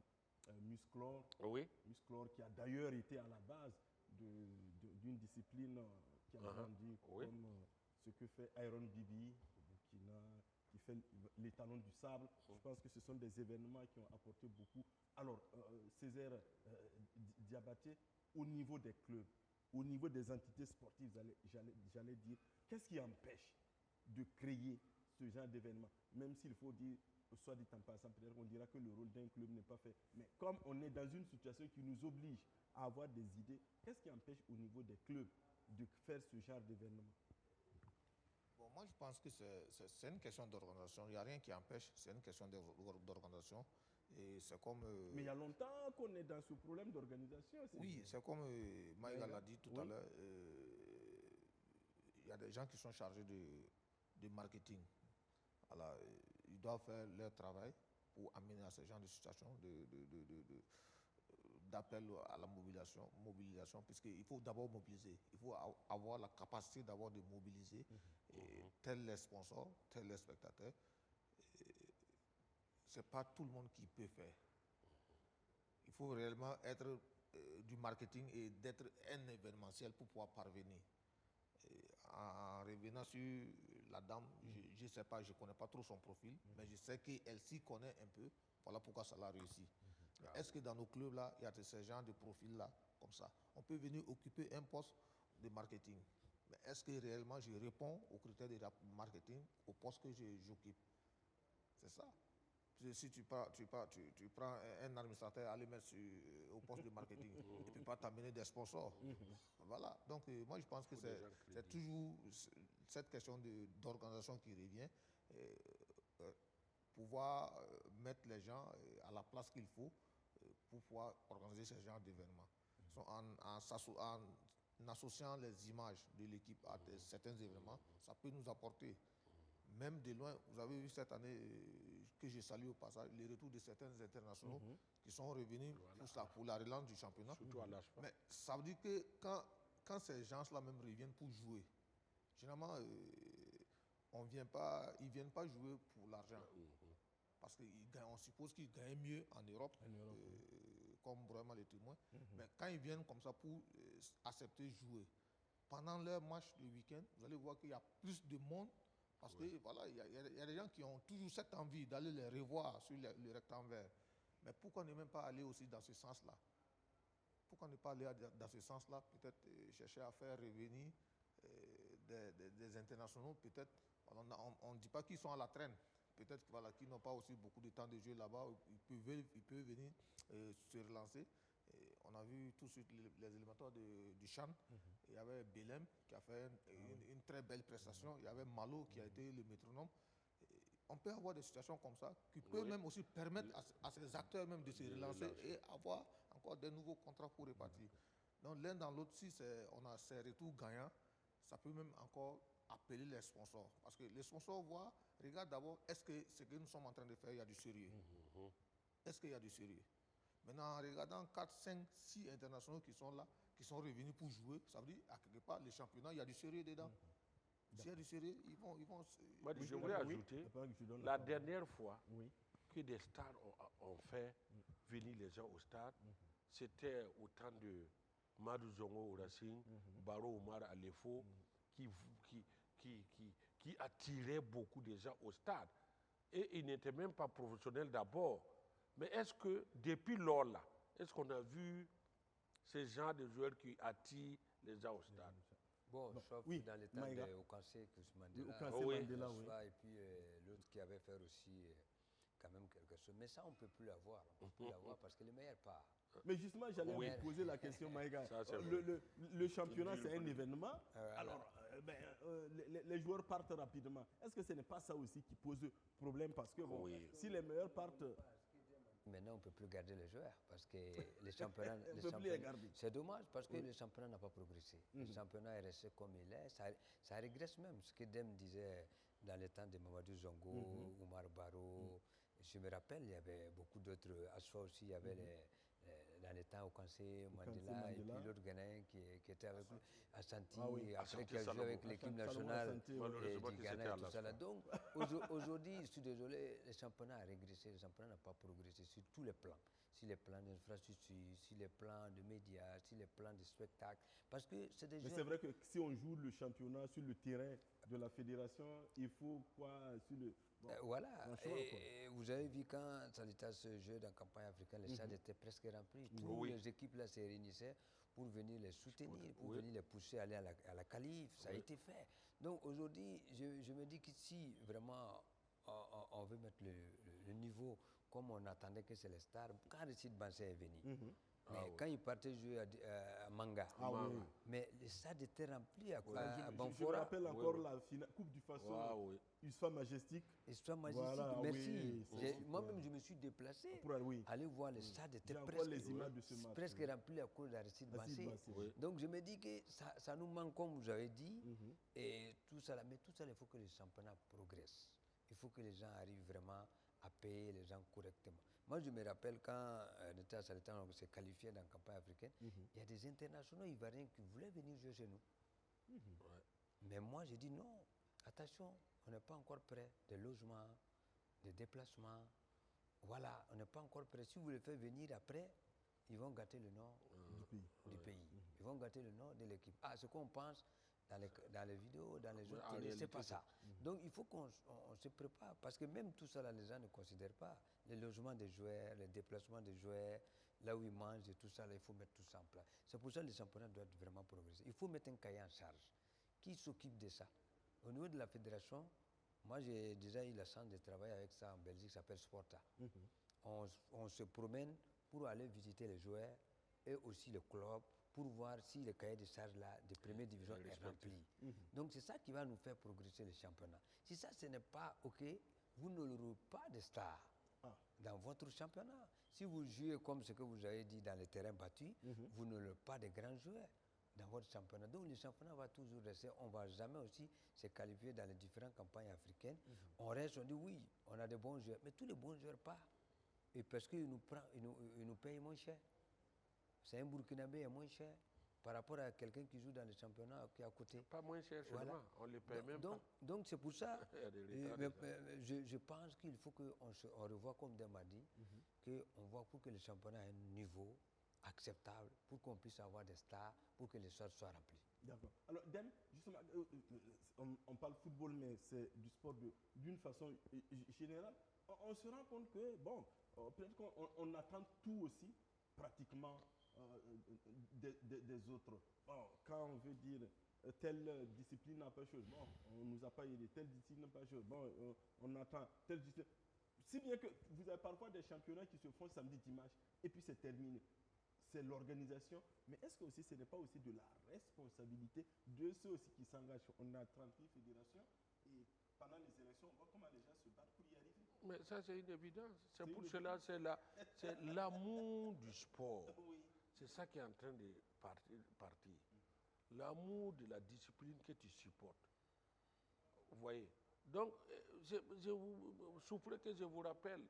[SPEAKER 1] Musclor.
[SPEAKER 4] Oui.
[SPEAKER 1] Musclor qui a d'ailleurs été à la base d'une discipline qui a grandi comme ce que fait Iron Bibi, qui fait les talons du sable. Je pense que ce sont des événements qui ont apporté beaucoup. Alors, Césaire Diabaté, au niveau des clubs, au niveau des entités sportives, j'allais dire, qu'est-ce qui empêche de créer ce genre d'événement? Même s'il faut dire, soit dit en passant, peut-être qu'on dira que le rôle d'un club n'est pas fait. Mais comme on est dans une situation qui nous oblige à avoir des idées, qu'est-ce qui empêche au niveau des clubs de faire ce genre d'événement?
[SPEAKER 3] Bon, moi, je pense que c'est une question d'organisation. Il n'y a rien qui empêche, c'est une question d'organisation. Et c'est comme.
[SPEAKER 1] Mais il y a longtemps qu'on est dans ce problème d'organisation.
[SPEAKER 3] Oui, c'est comme Maïga l'a dit tout à l'heure. Il y a des gens qui sont chargés de marketing. Alors, ils doivent faire leur travail pour amener à ce genre de situation d'appel à la mobilisation, puisqu'il faut d'abord mobiliser. Il faut avoir la capacité d'avoir de mobiliser tels les sponsors, tels les spectateurs. Ce n'est pas tout le monde qui peut faire. Il faut réellement être du marketing et d'être un événementiel pour pouvoir parvenir. En revenant sur la dame, je ne sais pas, je ne connais pas trop son profil, mais je sais qu'elle s'y connaît un peu. Voilà pourquoi ça l'a réussi. Est-ce que dans nos clubs-là, il y a ce genre de profil-là, comme ça? On peut venir occuper un poste de marketing. Mais est-ce que réellement je réponds aux critères de marketing, au poste que j'occupe? C'est ça. Si tu prends un administrateur, aller mettre au poste de marketing, et puis pas t'amener des sponsors. Voilà. Donc, moi, je pense que c'est toujours cette question d'organisation qui revient. Pouvoir mettre les gens à la place qu'il faut pour pouvoir organiser ce genre d'événements. En associant les images de l'équipe à certains événements, ça peut nous apporter. Même de loin, vous avez vu cette année que j'ai salué au passage, les retours de certains internationaux qui sont revenus pour la relance du championnat.
[SPEAKER 4] Surtout à l'ASFA.
[SPEAKER 3] Mais ça veut dire que quand ces gens-là même reviennent pour jouer, généralement, ils ne viennent pas jouer pour l'argent. Parce qu'on suppose qu'ils gagnent mieux en Europe, comme vraiment les témoins. Mais quand ils viennent comme ça pour accepter jouer, pendant leur match le week-end, vous allez voir qu'il y a plus de monde. Parce que voilà, il y a des gens qui ont toujours cette envie d'aller les revoir sur le rectangle vert. Mais pourquoi ne même pas aller aussi dans ce sens-là? Pourquoi ne pas aller dans ce sens-là? Peut-être chercher à faire revenir des internationaux. Peut-être, on ne dit pas qu'ils sont à la traîne. peut-être voilà, qui n'ont pas aussi beaucoup de temps de jeu là-bas, ils peuvent venir se relancer. Et on a vu tout de suite les élémentaires du Chan. Il y avait Belem qui a fait une très belle prestation. Il y avait Malo qui a été le métronome. Et on peut avoir des situations comme ça qui peuvent même aussi permettre à ces acteurs même de se relancer et avoir encore des nouveaux contrats pour repartir. Donc l'un dans l'autre, si on a ces retours gagnants, ça peut même encore appeler les sponsors. Parce que les sponsors voient, regardent d'abord, est-ce que ce que nous sommes en train de faire, il y a du sérieux? Est-ce qu'il y a du sérieux? Maintenant, en regardant 4, 5, 6 internationaux qui sont là, qui sont revenus pour jouer, ça veut dire, à quelque part, les championnats, il y a du sérieux dedans. S'il y a du sérieux, ils vont
[SPEAKER 4] Moi, je voulais ajouter, la dernière fois que des stars ont fait venir les gens au stade, c'était au temps de Madou Zongo au Racing, Baro Omar à l'EFO, qui attirait beaucoup de gens au stade. Et ils n'étaient même pas professionnels d'abord. Mais est-ce que, depuis lors là, est-ce qu'on a vu ces gens de joueurs qui attirent les gens au stade?
[SPEAKER 2] Bon, sauf dans le temps de Okansé Mandela, et puis l'autre qui avait fait aussi quand même quelque chose. Mais ça, on ne peut plus l'avoir. On ne peut plus l'avoir parce que les meilleurs partent.
[SPEAKER 1] Mais justement, j'allais vous poser la question, Maïga. Le championnat, c'est un événement. Alors, les joueurs partent rapidement. Est-ce que ce n'est pas ça aussi qui pose problème? Parce que bon, si les meilleurs partent...
[SPEAKER 2] Maintenant, on ne peut plus garder les joueurs parce que les championnats...
[SPEAKER 1] C'est
[SPEAKER 2] dommage parce que le championnat n'a pas progressé. Le championnat est resté comme il est. Ça régresse même. Ce que Dem disait dans le temps de Mamadou Zongo, Oumar Baro. Je me rappelle, il y avait beaucoup d'autres... À soi aussi, il y avait dans le temps au conseil Mandela, et puis l'autre Ghanéen qui était avec lui, Assanti, après qui a joué avec l'équipe nationale du Ghana et tout ça. Donc aujourd'hui, je suis désolé, le championnat a régressé, le championnat n'a pas progressé sur tous les plans. Sur les plans d'infrastructure, sur les plans de médias, sur les plans de spectacles. Parce que c'est des
[SPEAKER 1] Mais c'est vrai que si on joue le championnat sur le terrain de la fédération, il faut quoi sur le... Bon,
[SPEAKER 2] voilà, et vous avez vu quand Salitas se jouait dans la campagne africaine, les stades étaient presque remplis. Toutes les équipes là se réunissaient pour venir les soutenir, pour venir les pousser à aller à la qualif. Ça a été fait. Donc aujourd'hui, je me dis que si vraiment on veut mettre le niveau comme on attendait que c'est les stars, quand Rachid Bansé est venu, mais quand il partait jouer à Manga, mais les stades étaient remplis à Banfora.
[SPEAKER 1] Je me rappelle encore la Coupe du Faso, Histoire Majestique.
[SPEAKER 2] Histoire Majestique, merci. Moi-même, je me suis déplacé pour aller voir les stades étaient presque remplis à cause d'Aristide Bassé. Donc je me dis que ça nous manque, comme vous avez dit, et tout ça. Mais tout ça, il faut que les championnats progressent. Il faut que les gens arrivent vraiment à payer les gens correctement. Moi, je me rappelle quand l'État s'est qualifié dans la campagne africaine, il y a des internationaux ivoiriens qui voulaient venir jouer chez nous. Mais moi, j'ai dit non, attention, on n'est pas encore prêt. Des logements, des déplacements, voilà, on n'est pas encore prêt. Si vous les faites venir après, ils vont gâter le nom du pays. Ils vont gâter le nom de l'équipe. Ah, ce qu'on pense dans les vidéos, dans les autres télés, c'est pas ça. Donc il faut qu'on se prépare, parce que même tout ça, là, les gens ne considèrent pas. Les logements des joueurs, les déplacements des joueurs, là où ils mangent et tout ça, là, il faut mettre tout ça en place. C'est pour ça que les championnats doivent vraiment progresser. Il faut mettre un cahier en charge. Qui s'occupe de ça? Au niveau de la fédération, moi j'ai déjà eu la chance de travailler avec ça en Belgique, ça s'appelle Sporta. On se promène pour aller visiter les joueurs et aussi le club, pour voir si le cahier de charges là, de première division est rempli. Donc c'est ça qui va nous faire progresser le championnat. Si ça, ce n'est pas OK, vous n'aurez pas de stars dans votre championnat. Si vous jouez comme ce que vous avez dit dans les terrains battus, vous n'aurez pas de grands joueurs dans votre championnat. Donc le championnat va toujours rester, on ne va jamais aussi se qualifier dans les différentes campagnes africaines. On reste, on dit oui, on a des bons joueurs, mais tous les bons joueurs partent. Et parce qu'ils nous payent moins cher. C'est un Burkinabé est moins cher par rapport à quelqu'un qui joue dans le championnat qui est à côté.
[SPEAKER 4] Pas moins cher seulement, on ne les paye même pas.
[SPEAKER 2] Donc c'est pour ça, je pense qu'il faut qu'on revoie comme Dem a dit, qu'on voit pour que le championnat ait un niveau acceptable, pour qu'on puisse avoir des stars, pour que les stades soient remplis.
[SPEAKER 1] D'accord. Alors Dem, justement, on parle football, mais c'est du sport d'une façon générale. On se rend compte que, bon, peut-être qu'on attend tout aussi, pratiquement, des autres. Bon, quand on veut dire telle discipline n'a pas chose. Bon, on ne nous a pas aidé, telle discipline n'a pas chose. Bon, on attend telle discipline. Si bien que vous avez parfois des championnats qui se font samedi, dimanche, et puis c'est terminé. C'est l'organisation, mais est-ce que aussi ce n'est pas aussi de la responsabilité de ceux aussi qui s'engagent? On a 38 fédérations et pendant les élections, on voit comment les gens se battent pour y arriver.
[SPEAKER 4] Mais ça, c'est une évidence. C'est pour cela, c'est l'amour du sport.
[SPEAKER 1] Oui.
[SPEAKER 4] C'est ça qui est en train de partir. L'amour de la discipline que tu supportes. Vous voyez? Donc, je vous souffrez que je vous rappelle,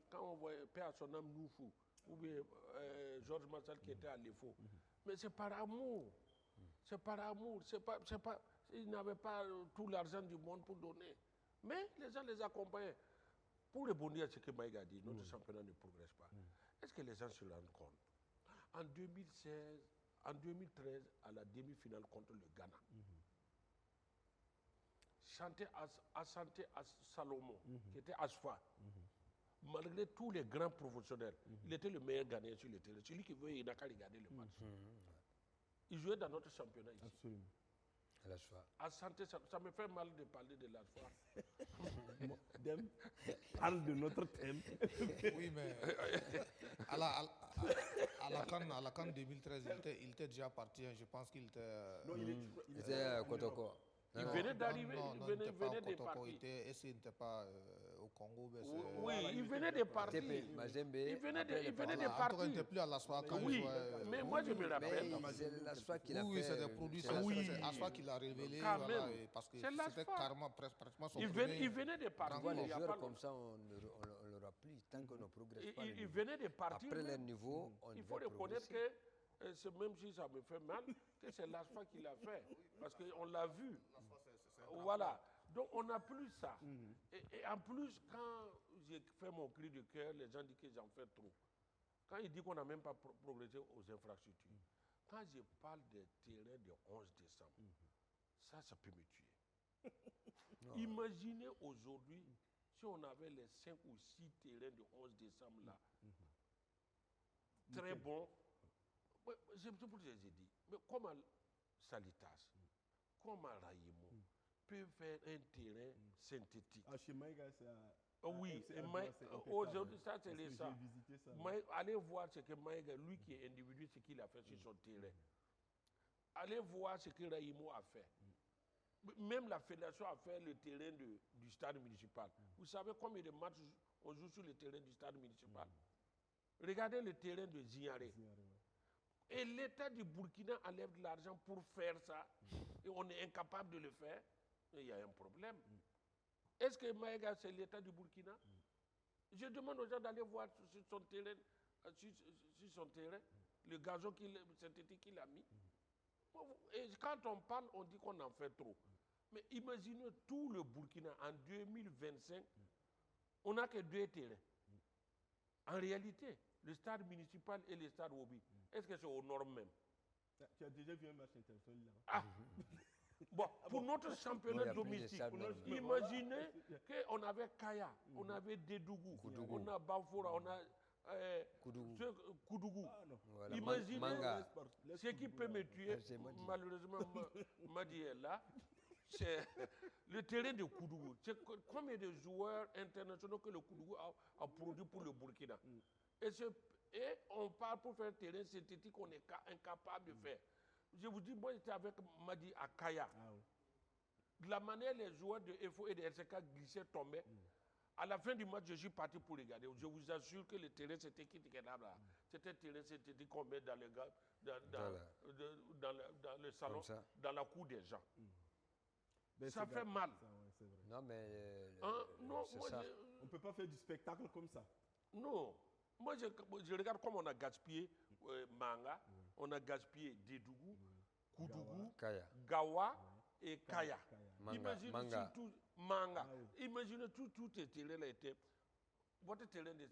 [SPEAKER 4] quand on voyait Père à son âme Noufou, ou bien Georges Marshall qui était à l'EFO. Mais c'est par amour. C'est par amour. Ils n'avaient pas tout l'argent du monde pour donner. Mais les gens les accompagnaient. Pour rebondir à ce que Maïga a dit, notre championnat ne progresse pas. Est-ce que les gens se rendent compte? En 2013, à la demi-finale contre le Ghana, chanté à Salomon, qui était Asfa, malgré tous les grands professionnels, il était le meilleur gagnant sur le terrain. Celui qui veut, il n'a qu'à regarder le match. Il jouait dans notre championnat ici.
[SPEAKER 1] Absolument.
[SPEAKER 4] À Santé, ça me fait mal de parler de l'Asfa.
[SPEAKER 1] Dem parle de notre thème.
[SPEAKER 3] Oui, mais à la CAN 2013, il était déjà parti. Hein. Je pense qu'il était.
[SPEAKER 1] Non, il
[SPEAKER 2] était à Kotoko.
[SPEAKER 4] Il venait d'arriver,
[SPEAKER 3] il
[SPEAKER 4] venait de partir.
[SPEAKER 3] Est-ce qu'il n'était pas au Congo?
[SPEAKER 4] Oui, il venait de partir. Il venait de partir.
[SPEAKER 3] Il n'était plus à l'Asfa quand
[SPEAKER 4] oui,
[SPEAKER 3] il jouait.
[SPEAKER 4] mais moi je me rappelle.
[SPEAKER 2] C'est l'Asfa qui l'a fait.
[SPEAKER 3] Oui, c'est des produits. C'est l'Asfa qui l'a révélé. Voilà, parce que c'était carrément pratiquement son premier.
[SPEAKER 4] Il venait de partir.
[SPEAKER 2] Pourquoi les joueurs comme ça, on ne l'aura plus tant qu'on ne progresse pas.
[SPEAKER 4] Il venait de partir.
[SPEAKER 2] Après leur niveau, on
[SPEAKER 4] il faut reconnaître que, même si ça me fait mal, que c'est l'Asfa qui l'a fait. Parce qu'on l'a vu. Voilà. Donc on n'a plus ça. Et en plus, quand j'ai fait mon cri de cœur, les gens disent que j'en fais trop. Quand ils disent qu'on n'a même pas progressé aux infrastructures, quand je parle des terrains du 11 décembre, ça peut me tuer. Imaginez aujourd'hui si on avait les 5 ou 6 terrains du 11 décembre là. Très bon. C'est pour ça que j'ai dit, mais comment Salitas, comment Raïmo peut faire un terrain synthétique?
[SPEAKER 1] Chez Maïga, c'est
[SPEAKER 4] oui, aujourd'hui, ça c'est les ça. Allez voir ce que Maïga, lui qui est individu, ce qu'il a fait sur son terrain. Allez voir ce que Raïmo a fait. Même la fédération a fait le terrain du stade municipal. Vous savez combien de matchs on joue sur le terrain du stade municipal? Regardez le terrain de Zignaré. Et l'État du Burkina enlève de l'argent pour faire ça. Et on est incapable de le faire. Il y a un problème. Est-ce que Maïga, c'est l'État du Burkina? Je demande aux gens d'aller voir sur son terrain, le gazon synthétique qu'il a mis. Et quand on parle, on dit qu'on en fait trop. Mais imaginez tout le Burkina en 2025, on n'a que 2 terrains. En réalité, le stade municipal et le stade Wobi, est-ce que c'est aux normes même?
[SPEAKER 1] Tu as déjà vu un match international là?
[SPEAKER 4] Ah. Bon, pour notre championnat domestique, imaginez qu'on avait Kaya, on avait Dédougou, on a Bafoura, on a Koudougou.
[SPEAKER 2] Voilà,
[SPEAKER 4] Imaginez
[SPEAKER 2] Manga.
[SPEAKER 4] ce qui peut me tuer, malheureusement, Madi est là, c'est le terrain de Koudougou. Combien de joueurs internationaux que le Koudougou a produit pour le Burkina? Et on parle pour faire un terrain synthétique qu'on est incapable de faire. Je vous dis, moi j'étais avec Madi à Kaya. De la manière les joueurs de FO et de RCK glissaient, tombaient. À la fin du match, je suis parti pour regarder. Je vous assure que le terrain synthétique était là. C'était un terrain synthétique qu'on met dans le salon, dans la cour des gens. Ça fait mal.
[SPEAKER 2] Non, mais
[SPEAKER 4] non,
[SPEAKER 2] ça.
[SPEAKER 1] On ne peut pas faire du spectacle comme ça.
[SPEAKER 4] Non. Moi, je regarde comme on a gaspillé Manga, on a gaspillé Dédougou, Koudougou, Gawa et Kaya. Imaginez surtout Manga. Imaginez tout ces terrains-là étaient. Votre terrain de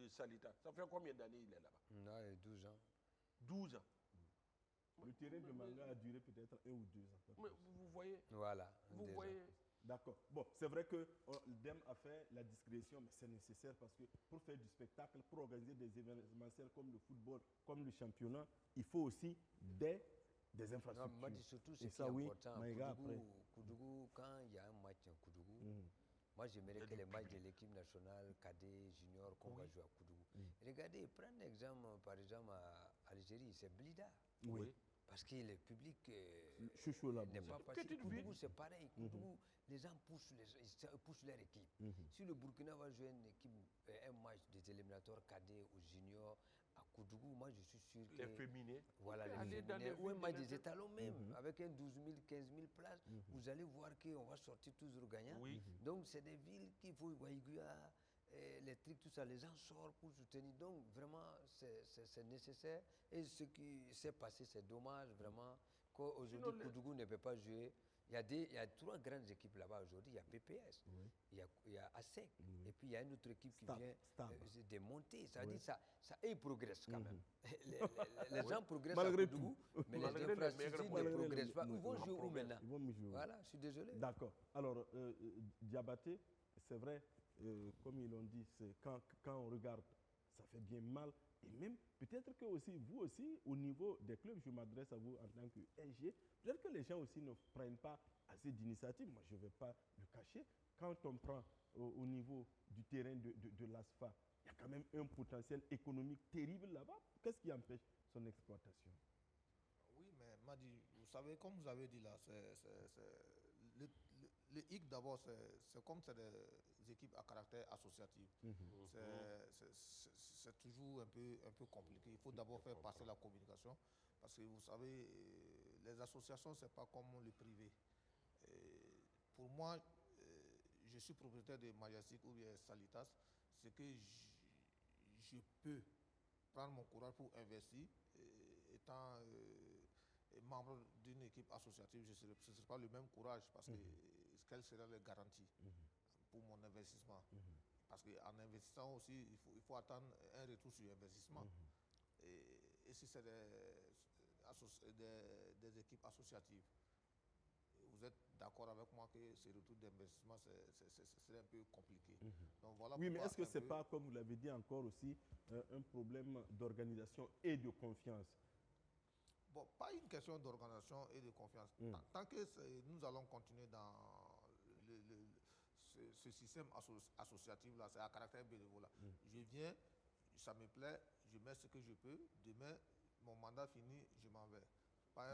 [SPEAKER 4] Salita, ça fait combien d'années il est là-bas?
[SPEAKER 2] Non, il y a 12 ans.
[SPEAKER 4] 12 ans.
[SPEAKER 1] Le terrain de Manga a duré peut-être 1 ou 2 ans.
[SPEAKER 4] Mais vous voyez?
[SPEAKER 2] Voilà.
[SPEAKER 4] Vous voyez?
[SPEAKER 1] D'accord. Bon, c'est vrai que l'DEM a fait la discrétion, mais c'est nécessaire parce que pour faire du spectacle, pour organiser des événementiels comme le football, comme le championnat, il faut aussi des des infrastructures.
[SPEAKER 2] Non, moi, surtout, ce
[SPEAKER 1] Et
[SPEAKER 2] qui
[SPEAKER 1] ça,
[SPEAKER 2] est
[SPEAKER 1] oui,
[SPEAKER 2] important,
[SPEAKER 1] Maïga, après.
[SPEAKER 2] Koudougou, quand il y a un match à Koudougou, moi, j'aimerais que les matchs de l'équipe nationale, cadet, junior, qu'on va jouer à Koudougou. Regardez, prenez l'exemple, par exemple, à Algérie, c'est Blida.
[SPEAKER 1] Oui.
[SPEAKER 2] Parce que le public
[SPEAKER 1] Chouchou là-bas.
[SPEAKER 2] n'est pas facile. Koudougou, c'est pareil. Koudougou, les gens poussent leur équipe. Si le Burkina va jouer une équipe, un match des éliminatoires cadets ou juniors à Koudougou, moi je suis sûr que...
[SPEAKER 4] Les féminins.
[SPEAKER 2] Voilà, les
[SPEAKER 4] Aller dans
[SPEAKER 2] féminins.
[SPEAKER 4] les
[SPEAKER 2] Ou un
[SPEAKER 4] villes
[SPEAKER 2] match
[SPEAKER 4] de
[SPEAKER 2] des étalons même, avec un 12 000, 15 000 places, vous allez voir qu'on va sortir toujours gagnant.
[SPEAKER 4] Oui.
[SPEAKER 2] Donc c'est des villes qu'il faut, Waïguya, les trucs, tout ça, les gens sortent pour soutenir. Donc vraiment, c'est nécessaire. Et ce qui s'est passé, c'est dommage vraiment qu'aujourd'hui Koudougou ne peut pas jouer. Il y a 3 grandes équipes là-bas aujourd'hui. Il y a PPS, il y a ASEC, et puis il y a une autre équipe qui vient de monter. Ça veut dire ça ils progressent quand même. Les gens progressent
[SPEAKER 1] Malgré
[SPEAKER 2] à Koudougou,
[SPEAKER 1] tout.
[SPEAKER 2] mais
[SPEAKER 4] Malgré
[SPEAKER 2] les
[SPEAKER 4] les
[SPEAKER 2] infrastructures
[SPEAKER 4] maigres
[SPEAKER 2] ne progressent pas. Ils vont jouer où maintenant?
[SPEAKER 1] Ils vont jouer.
[SPEAKER 2] Voilà, je suis désolé.
[SPEAKER 1] D'accord. Alors, Diabaté, c'est vrai, comme ils l'ont dit, quand on regarde, ça fait bien mal. Et même, peut-être que aussi, vous aussi, au niveau des clubs, je m'adresse à vous en tant que SG, peut-être que les gens aussi ne prennent pas assez d'initiatives. Moi, je ne vais pas le cacher. Quand on prend au niveau du terrain de l'ASFA, il y a quand même un potentiel économique terrible là-bas. Qu'est-ce qui empêche son exploitation?
[SPEAKER 3] Oui, mais Madi, vous savez, comme vous avez dit là, le hic d'abord, c'est comme c'est des équipes à caractère associatif. C'est toujours un peu compliqué. Il faut d'abord faire passer la communication. Parce que vous savez, les associations, ce n'est pas comme le privé. Pour moi, je suis propriétaire de Majestic ou bien Salitas, c'est que je peux prendre mon courage pour investir, étant membre d'une équipe associative, ce ne serait pas le même courage parce que quelles seraient les garanties pour mon investissement? Parce qu'en investissant aussi, il faut attendre un retour sur investissement. Et si c'est des équipes associatives, vous êtes d'accord avec moi que ce retour d'investissement, c'est un peu compliqué. Donc, voilà,
[SPEAKER 1] oui, mais est-ce que ce n'est pas, comme vous l'avez dit encore aussi, un problème d'organisation et de confiance?
[SPEAKER 3] Bon, pas une question d'organisation et de confiance. Tant que nous allons continuer dans ce système associatif-là, c'est à caractère bénévole. Je viens, ça me plaît, je mets ce que je peux. Demain, mon mandat fini, je m'en vais.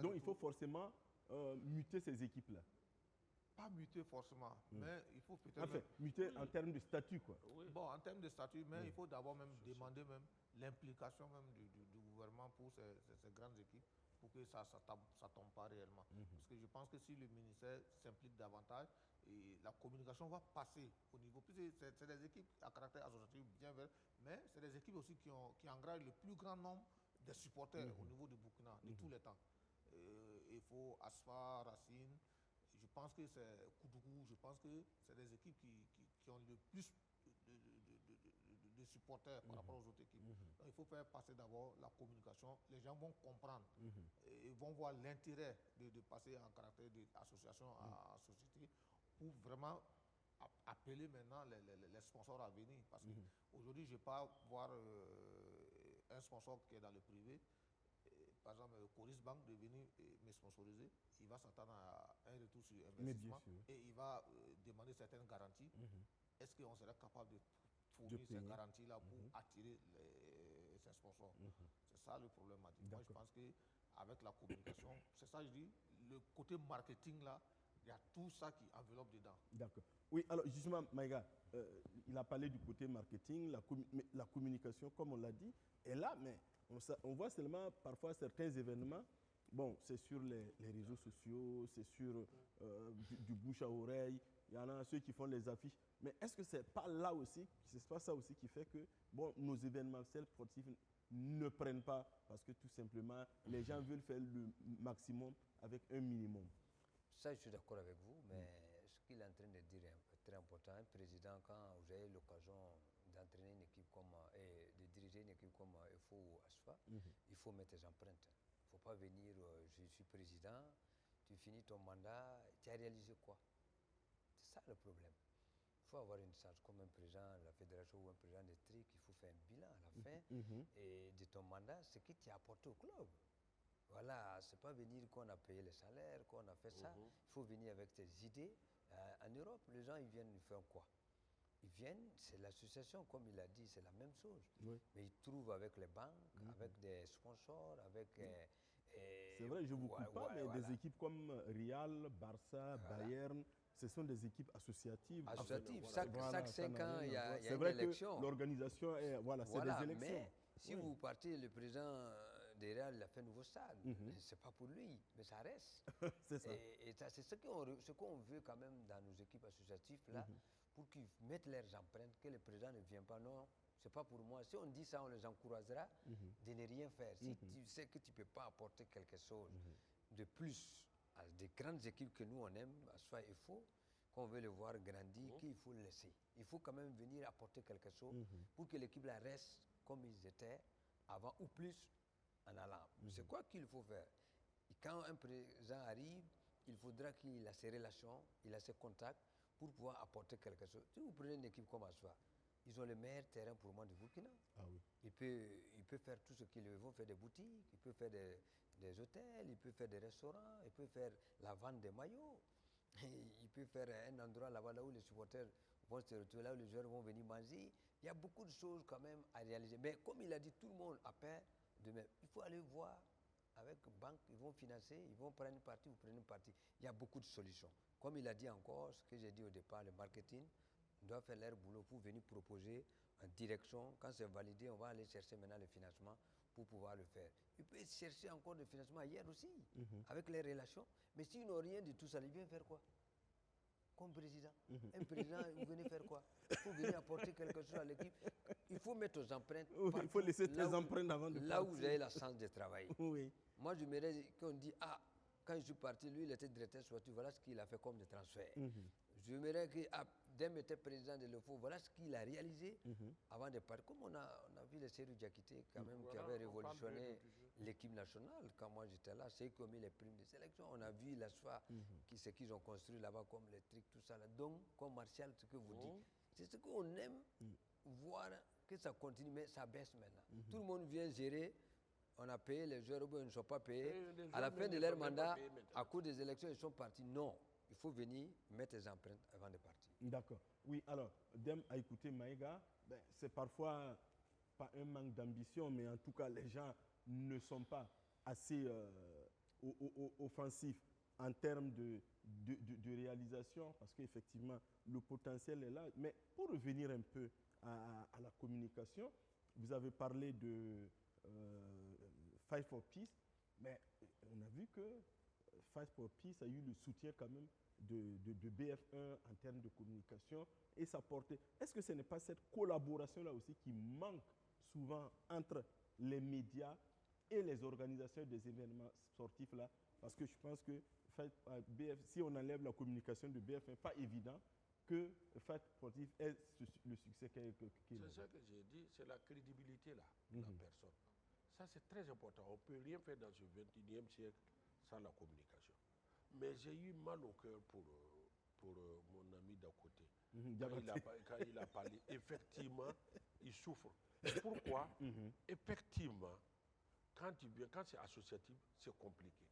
[SPEAKER 1] Donc il faut forcément muter ces équipes-là?
[SPEAKER 3] Pas muter forcément, mais il faut peut-être...
[SPEAKER 1] Enfin, muter en termes de statut, quoi.
[SPEAKER 3] Bon, en termes de statut, mais il faut d'abord même demander même l'implication même du gouvernement pour ces grandes équipes, pour que ça tombe pas réellement. Parce que je pense que si le ministère s'implique davantage, et la communication va passer au niveau... C'est des équipes à caractère associatif bien vers, mais c'est des équipes aussi qui engagent le plus grand nombre de supporters au niveau du Burkina, de tous les temps. Il faut Asfa, Racine, je pense que c'est Koudougou, je pense que c'est des équipes qui ont le plus de supporters par rapport aux autres équipes. Donc il faut faire passer d'abord la communication, les gens vont comprendre et vont voir l'intérêt de passer en caractère d'association à société pour vraiment appeler maintenant les sponsors à venir. Parce qu'aujourd'hui, je ne vais pas voir un sponsor qui est dans le privé, par exemple, Coris Bank de venir me sponsoriser, il va s'attendre à un retour sur investissement et il va demander certaines garanties. Est-ce qu'on serait capable de fournir ces garanties-là pour attirer ces sponsors? C'est ça le problème. Moi, je pense qu'avec la communication, c'est ça que je dis, le côté marketing là, il y a tout ça qui enveloppe dedans. D'accord.
[SPEAKER 1] Oui, alors justement, Maïga, il a parlé du côté marketing, la communication, comme on l'a dit, est là, mais on voit seulement parfois certains événements. Bon, c'est sur les réseaux sociaux, c'est sur du bouche à oreille. Il y en a ceux qui font les affiches. Mais est-ce que c'est pas là aussi, c'est pas ça aussi qui fait que bon, nos événementiels sportifs ne prennent pas parce que tout simplement les gens veulent faire le maximum avec un minimum?
[SPEAKER 2] Ça, je suis d'accord avec vous, mais ce qu'il est en train de dire est très important. Un président, quand vous avez l'occasion d'entraîner une équipe comme, et de diriger une équipe comme EFO ou ASFA, il faut mettre des empreintes. Il ne faut pas venir, je suis président, tu finis ton mandat, tu as réalisé quoi? C'est ça le problème. Il faut avoir une chance comme un président de la fédération ou un président de TRIC, il faut faire un bilan à la fin et de ton mandat, ce que tu as apporté au club. Voilà, c'est pas venir qu'on a payé les salaires, qu'on a fait ça. Il faut venir avec tes idées. En Europe, les gens, ils viennent faire quoi? Ils viennent, c'est l'association, comme il a dit, c'est la même chose.
[SPEAKER 1] Oui.
[SPEAKER 2] Mais ils trouvent avec les banques, avec des sponsors, avec...
[SPEAKER 1] C'est vrai, je ne vous coupe pas, mais des équipes comme Real, Barça, Bayern, ce sont des équipes associatives.
[SPEAKER 2] Associatives, chaque 5 ans, il y a
[SPEAKER 1] c'est
[SPEAKER 2] une
[SPEAKER 1] vrai
[SPEAKER 2] élection.
[SPEAKER 1] Que l'organisation, voilà, c'est des élections.
[SPEAKER 2] Mais si vous partez, le président de Real, il a fait un nouveau stade. C'est pas pour lui, mais ça reste.
[SPEAKER 1] C'est ça.
[SPEAKER 2] Et c'est ce qu'on veut quand même dans nos équipes associatives, là, pour qu'ils mettent leurs empreintes, que le président ne vienne pas. Non, c'est pas pour moi. Si on dit ça, on les encouragera de ne rien faire. Si tu sais que tu ne peux pas apporter quelque chose de plus à des grandes équipes que nous on aime, soit il faut qu'on veut le voir grandir, qu'il faut le laisser. Il faut quand même venir apporter quelque chose pour que l'équipe là reste comme ils étaient avant ou plus en allant. C'est quoi qu'il faut faire? Et quand un président arrive, il faudra qu'il ait ses relations, il a ses contacts pour pouvoir apporter quelque chose. Si vous prenez une équipe comme Aswa, ils ont le meilleur terrain pour moi de Burkina.
[SPEAKER 1] Ah oui.
[SPEAKER 2] Il peut faire tout ce qu'il veut. Ils vont faire des boutiques, il peut faire des hôtels, il peut faire des restaurants, il peut faire la vente des maillots. Il peut faire un endroit là-bas là où les supporters vont se retrouver, là où les joueurs vont venir manger. Il y a beaucoup de choses quand même à réaliser. Mais comme il a dit, tout le monde a peur de même. Il faut aller voir avec banque, ils vont financer, ils vont prendre une partie, vous prenez une partie. Il y a beaucoup de solutions. Comme il a dit encore, ce que j'ai dit au départ, le marketing doit faire leur boulot pour venir proposer en direction. Quand c'est validé, on va aller chercher maintenant le financement pour pouvoir le faire. Il peut chercher encore le financement ailleurs aussi, avec les relations. Mais s'ils n'ont rien de tout ça, ils viennent faire quoi? Comme président. Un président, vous venez faire quoi? Il faut venir apporter quelque chose à l'équipe. Il faut mettre aux empreintes.
[SPEAKER 1] Il faut laisser tes empreintes avant de
[SPEAKER 2] là
[SPEAKER 1] partir.
[SPEAKER 2] où vous avez la chance de travailler.
[SPEAKER 1] Oui.
[SPEAKER 2] Moi, je m'aimerais qu'on dise, ah, quand je suis parti, lui, il était directeur sportif, voilà ce qu'il a fait comme de transfert. Je m'aimerais que Dème était président de l'EFO, voilà ce qu'il a réalisé avant de partir. Comme on a vu les Serou Diakité, quand même, qui avait révolutionné l'équipe nationale. Quand moi j'étais là, c'est eux qui ont mis les primes de sélection. On a vu la soie, ce qu'ils ont construit là-bas, comme les trucs, tout ça. Là. Donc, comme Martial, ce que vous dites, c'est ce qu'on aime voir que ça continue, mais ça baisse maintenant. Tout le monde vient gérer. On a payé les joueurs, ils ne sont pas payés. À la fin de leur mandat, à cause des élections, ils sont partis. Non, il faut venir mettre les empreintes avant de partir.
[SPEAKER 1] D'accord. Oui, alors, Dème a écouté Maïga. Ben, c'est parfois pas un manque d'ambition, mais en tout cas, les gens ne sont pas assez offensifs en termes de réalisation, parce qu'effectivement, le potentiel est là. Mais pour revenir un peu à la communication, vous avez parlé de Fight for Peace, mais on a vu que Fight for Peace a eu le soutien quand même de BF1 en termes de communication et sa portée. Est-ce que ce n'est pas cette collaboration-là aussi qui manque souvent entre les médias et les organisations des événements sportifs là? Parce que je pense que si on enlève la communication de BF1, pas évident que Fight Sportif ait le succès qu'il a.
[SPEAKER 4] C'est ça que j'ai dit, c'est la crédibilité là, de la personne. Ça, c'est très important. On ne peut rien faire dans ce 21e siècle sans la communication. Mais j'ai eu mal au cœur pour mon ami d'à côté. Quand il a parlé, effectivement, il souffre. Pourquoi? Effectivement, quand c'est associatif, c'est compliqué.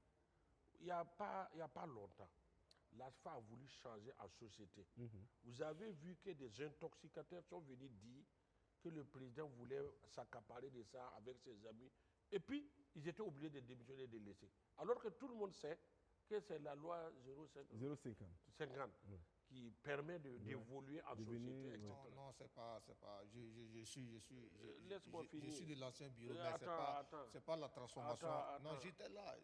[SPEAKER 4] Il n'y a pas longtemps, l'ASFA a voulu changer en société. Vous avez vu que des intoxicateurs sont venus dire que le président voulait s'accaparer de ça avec ses amis. Et puis, ils étaient obligés de démissionner et de laisser. Alors que tout le monde sait que c'est la loi 050 qui permet d'évoluer en société, etc.
[SPEAKER 3] Non, c'est pas. Je suis de l'ancien bureau, mais c'est pas la transformation. Non, j'étais là.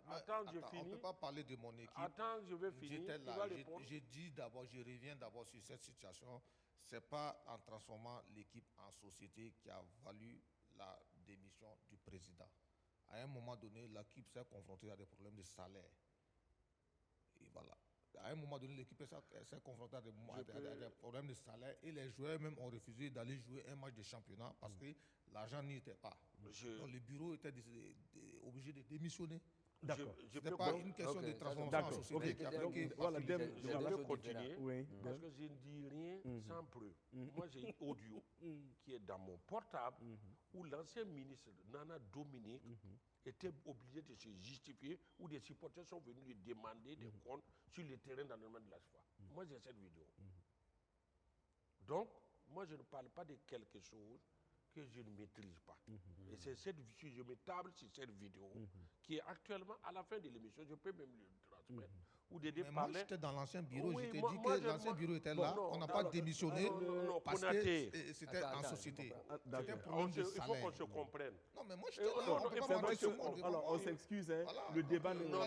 [SPEAKER 3] On ne peut pas parler de mon équipe.
[SPEAKER 4] Attends, je vais finir.
[SPEAKER 3] J'étais là. Je reviens d'abord sur cette situation. Ce n'est pas en transformant l'équipe en société qui a valu la démission du président. À un moment donné, l'équipe s'est confrontée à des problèmes de salaire. Et voilà. À un moment donné, l'équipe s'est confrontée à des problèmes de salaire et les joueurs même ont refusé d'aller jouer un match de championnat parce que l'argent n'y était pas. Donc le bureau était obligé de démissionner.
[SPEAKER 1] D'accord.
[SPEAKER 3] Ce n'est pas une question de transformation en société qui a fait que...
[SPEAKER 1] Voilà,
[SPEAKER 2] je
[SPEAKER 1] voilà.
[SPEAKER 2] continuer.
[SPEAKER 1] Oui.
[SPEAKER 4] Parce que je ne dis rien sans preuve. Moi, j'ai une audio qui est dans mon portable où l'ancien ministre Nana Dominique était obligé de se justifier, où des supporters sont venus lui demander des comptes sur le terrain dans le domaine de la foi. Moi, j'ai cette vidéo. Donc, moi, je ne parle pas de quelque chose que je ne maîtrise pas. Et c'est cette, si je me table sur cette vidéo qui est actuellement à la fin de l'émission, je peux même le transmettre. Où Dédé
[SPEAKER 3] Mais moi,
[SPEAKER 4] parlait.
[SPEAKER 3] j'étais dans l'ancien bureau,
[SPEAKER 4] Oui,
[SPEAKER 3] je t'ai
[SPEAKER 4] moi-
[SPEAKER 3] dit
[SPEAKER 4] moi,
[SPEAKER 3] que
[SPEAKER 4] je-
[SPEAKER 3] l'ancien
[SPEAKER 4] moi-
[SPEAKER 3] bureau était
[SPEAKER 4] bon,
[SPEAKER 3] là,
[SPEAKER 4] non,
[SPEAKER 3] on n'a
[SPEAKER 4] non,
[SPEAKER 3] pas
[SPEAKER 4] non,
[SPEAKER 3] démissionné
[SPEAKER 4] non,
[SPEAKER 3] parce
[SPEAKER 4] Konaté.
[SPEAKER 3] que c'était en société. C'était un
[SPEAKER 4] On
[SPEAKER 3] problème de
[SPEAKER 4] il faut
[SPEAKER 3] salaire.
[SPEAKER 4] qu'on se comprenne.
[SPEAKER 3] Non, mais moi, j'étais là,
[SPEAKER 4] non,
[SPEAKER 3] on ne peut
[SPEAKER 4] il
[SPEAKER 3] pas
[SPEAKER 4] faut
[SPEAKER 3] mentir
[SPEAKER 4] que-
[SPEAKER 3] sur le monde.
[SPEAKER 1] Alors, on s'excuse, hein.
[SPEAKER 3] Voilà.
[SPEAKER 1] Le débat,
[SPEAKER 4] Non,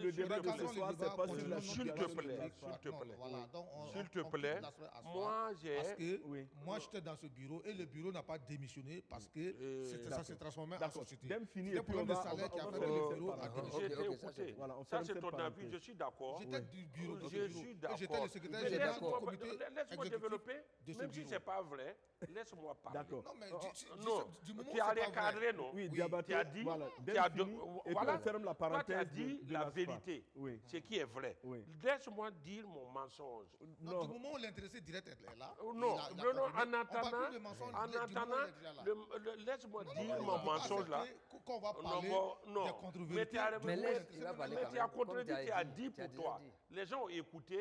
[SPEAKER 1] le débat de ce soir, c'est pas sur la
[SPEAKER 4] S'il te
[SPEAKER 1] situation de
[SPEAKER 4] plaît,
[SPEAKER 1] la
[SPEAKER 4] s'il te plaît.
[SPEAKER 3] Voilà, donc
[SPEAKER 4] S'il te plaît, moi,
[SPEAKER 3] Parce
[SPEAKER 4] j'ai...
[SPEAKER 3] que moi, j'étais dans ce bureau et le bureau n'a pas démissionné parce que ça s'est transformé en
[SPEAKER 1] D'accord.
[SPEAKER 3] société.
[SPEAKER 1] Dem fini,
[SPEAKER 3] C'est
[SPEAKER 1] et
[SPEAKER 3] un
[SPEAKER 1] puis
[SPEAKER 3] problème de salaire qui a
[SPEAKER 1] on
[SPEAKER 3] fait
[SPEAKER 1] va
[SPEAKER 3] que le
[SPEAKER 1] fermer
[SPEAKER 3] bureau
[SPEAKER 1] cette
[SPEAKER 3] a
[SPEAKER 1] parenthèse.
[SPEAKER 3] démissionné.
[SPEAKER 4] J'ai été
[SPEAKER 2] ok, ça,
[SPEAKER 4] écouté.
[SPEAKER 1] Voilà, on
[SPEAKER 4] Ça,
[SPEAKER 1] ferme
[SPEAKER 4] c'est
[SPEAKER 1] cette
[SPEAKER 4] ton avis,
[SPEAKER 1] parenthèse.
[SPEAKER 4] je suis d'accord.
[SPEAKER 3] J'étais du bureau de ce
[SPEAKER 4] Je
[SPEAKER 3] bureau.
[SPEAKER 4] suis
[SPEAKER 3] Et
[SPEAKER 4] d'accord.
[SPEAKER 3] j'étais le secrétaire
[SPEAKER 4] Mais
[SPEAKER 3] général du
[SPEAKER 4] laisse-moi
[SPEAKER 3] comité
[SPEAKER 4] laisse-moi
[SPEAKER 3] exécutif
[SPEAKER 4] développer,
[SPEAKER 3] de ce
[SPEAKER 4] même si
[SPEAKER 3] bureau.
[SPEAKER 4] ce n'est pas vrai, laisse-moi parler.
[SPEAKER 1] D'accord.
[SPEAKER 3] Non, mais
[SPEAKER 4] Non,
[SPEAKER 3] du moment où
[SPEAKER 4] tu as
[SPEAKER 3] c'est pas
[SPEAKER 4] recadré,
[SPEAKER 3] vrai.
[SPEAKER 4] non?
[SPEAKER 1] Oui,
[SPEAKER 3] Oui,
[SPEAKER 1] Diabaté,
[SPEAKER 4] Tu as dit,
[SPEAKER 1] voilà,
[SPEAKER 4] tu
[SPEAKER 1] Dem
[SPEAKER 4] as
[SPEAKER 1] fini, et puis
[SPEAKER 4] voilà.
[SPEAKER 1] on ferme la
[SPEAKER 4] Toi, tu as
[SPEAKER 1] parenthèse
[SPEAKER 4] dit
[SPEAKER 1] de
[SPEAKER 4] la
[SPEAKER 1] l'ASFA.
[SPEAKER 4] vérité,
[SPEAKER 1] Oui.
[SPEAKER 4] ce qui est vrai.
[SPEAKER 1] Oui.
[SPEAKER 4] Laisse-moi dire mon mensonge.
[SPEAKER 3] Non, du moment où l'intéressé direct est là.
[SPEAKER 4] Non,
[SPEAKER 3] il a
[SPEAKER 4] non,
[SPEAKER 3] confirmé.
[SPEAKER 4] en
[SPEAKER 3] On parle
[SPEAKER 4] attendant,
[SPEAKER 3] plus de mensonge,
[SPEAKER 4] en
[SPEAKER 3] du moment où
[SPEAKER 4] attendant,
[SPEAKER 3] il est déjà là.
[SPEAKER 4] laisse-moi
[SPEAKER 3] Non,
[SPEAKER 4] dire
[SPEAKER 3] non,
[SPEAKER 4] mon
[SPEAKER 3] on peut pas
[SPEAKER 4] mensonge là.
[SPEAKER 3] accepter qu'on va
[SPEAKER 4] Non,
[SPEAKER 3] parler
[SPEAKER 4] non.
[SPEAKER 3] des contre-vérités.
[SPEAKER 4] Mais tu as,
[SPEAKER 2] Mais
[SPEAKER 4] mais-
[SPEAKER 2] laisse, il va parler
[SPEAKER 4] mais
[SPEAKER 2] quand
[SPEAKER 4] tu as
[SPEAKER 2] même. Comme
[SPEAKER 4] contredit,
[SPEAKER 2] tu
[SPEAKER 4] tu
[SPEAKER 2] as
[SPEAKER 4] as
[SPEAKER 2] dit,
[SPEAKER 4] dit
[SPEAKER 2] tu as
[SPEAKER 4] pour
[SPEAKER 2] déjà
[SPEAKER 4] toi.
[SPEAKER 2] dit.
[SPEAKER 4] Les gens ont écouté,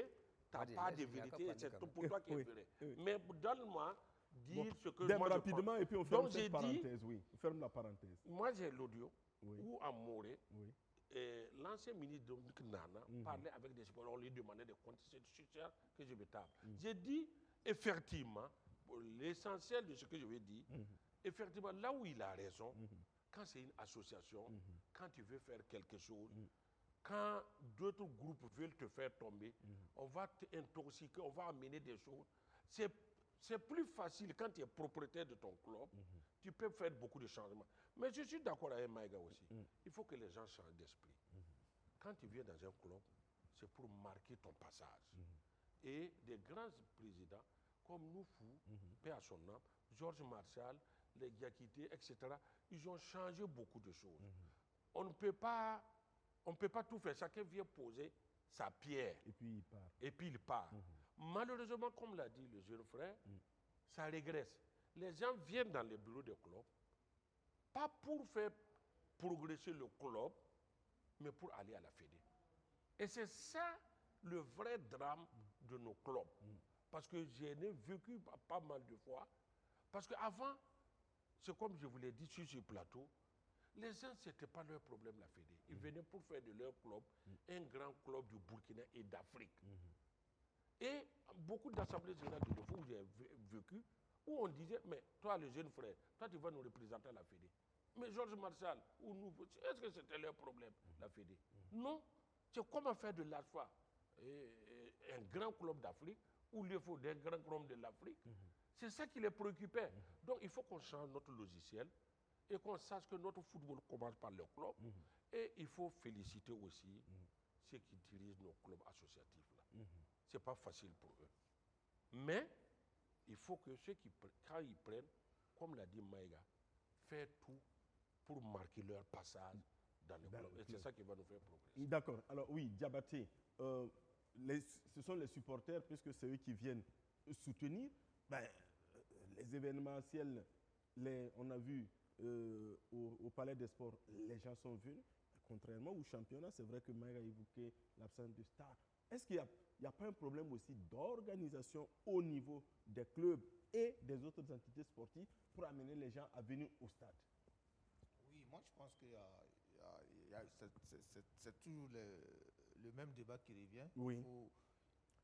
[SPEAKER 4] tu n'as
[SPEAKER 2] Vas-y,
[SPEAKER 4] pas de
[SPEAKER 2] laisse, il y a qu'à
[SPEAKER 4] vérité,
[SPEAKER 2] parler
[SPEAKER 4] c'est
[SPEAKER 2] quand même.
[SPEAKER 4] pour toi qui est
[SPEAKER 1] Oui,
[SPEAKER 4] vrai.
[SPEAKER 1] oui.
[SPEAKER 4] Mais donne-moi dire ce que
[SPEAKER 1] Dem
[SPEAKER 4] moi je
[SPEAKER 1] rapidement,
[SPEAKER 4] pense.
[SPEAKER 1] et puis on ferme
[SPEAKER 4] Donc j'ai
[SPEAKER 1] cette
[SPEAKER 4] dit,
[SPEAKER 1] parenthèse. Oui, on ferme la parenthèse.
[SPEAKER 4] moi j'ai l'audio
[SPEAKER 1] Oui.
[SPEAKER 4] où à Moré,
[SPEAKER 1] Oui.
[SPEAKER 4] l'ancien ministre Dominique Nana parlait avec des supporters, on lui demandait des comptes, c'est sur ça que je me table. J'ai dit, effectivement, pour l'essentiel de ce que je vais dire, effectivement, là où il a raison, quand c'est une association, quand tu veux faire quelque chose, quand d'autres groupes veulent te faire tomber, on va t'intoxiquer, on va amener des choses. C'est plus facile quand tu es propriétaire de ton club, tu peux faire beaucoup de changements. Mais je suis d'accord avec Maïga aussi. Il faut que les gens changent d'esprit. Quand tu viens dans un club, c'est pour marquer ton passage. Et des grands présidents comme Noufou, paix à son âme, Georges Marshall, les Diakité, etc., ils ont changé beaucoup de choses. On ne peut pas tout faire. Chacun vient poser sa pierre
[SPEAKER 1] Et puis il part.
[SPEAKER 4] et puis il part. Malheureusement, comme l'a dit le jeune frère, ça régresse. Les gens viennent dans les bureaux des clubs, pas pour faire progresser le club, mais pour aller à la Fédé. Et c'est ça le vrai drame de nos clubs. Parce que j'ai vécu pas mal de fois. Parce qu'avant, c'est comme je vous l'ai dit sur ce plateau, les gens, ce n'était pas leur problème, la Fédé. Ils venaient pour faire de leur club un grand club du Burkina et d'Afrique. Et beaucoup d'assemblées générales de l'OFO où j'ai vécu, où on disait, mais toi, le jeune frère, toi, tu vas nous représenter à la Fédé. Mais Georges Marshall, ou nous, est-ce que c'était leur problème, la Fédé? Non. C'est comment faire de l'ASFA un grand club d'Afrique, ou il faut des grands clubs de l'Afrique. C'est ça qui les préoccupait. Donc, il faut qu'on change notre logiciel et qu'on sache que notre football commence par le club. Et il faut féliciter aussi ceux qui dirigent nos clubs associatifs là. Ce n'est pas facile pour eux. Mais il faut que ceux qui, quand ils prennent, comme l'a dit Maïga, faire tout pour marquer leur passage dans le club. Et c'est ça qui va nous faire progresser.
[SPEAKER 1] D'accord. Alors oui, Diabaté, ce sont les supporters, puisque c'est eux qui viennent soutenir. Ben, les événementiels, on a vu au Palais des Sports, les gens sont venus. Contrairement au championnat, c'est vrai que Maïga a évoqué l'absence de stars. Est-ce qu'il n'y a pas un problème aussi d'organisation au niveau des clubs et des autres entités sportives pour amener les gens à venir au stade?
[SPEAKER 3] Oui, moi je pense que c'est toujours le même débat qui revient.
[SPEAKER 1] Oui.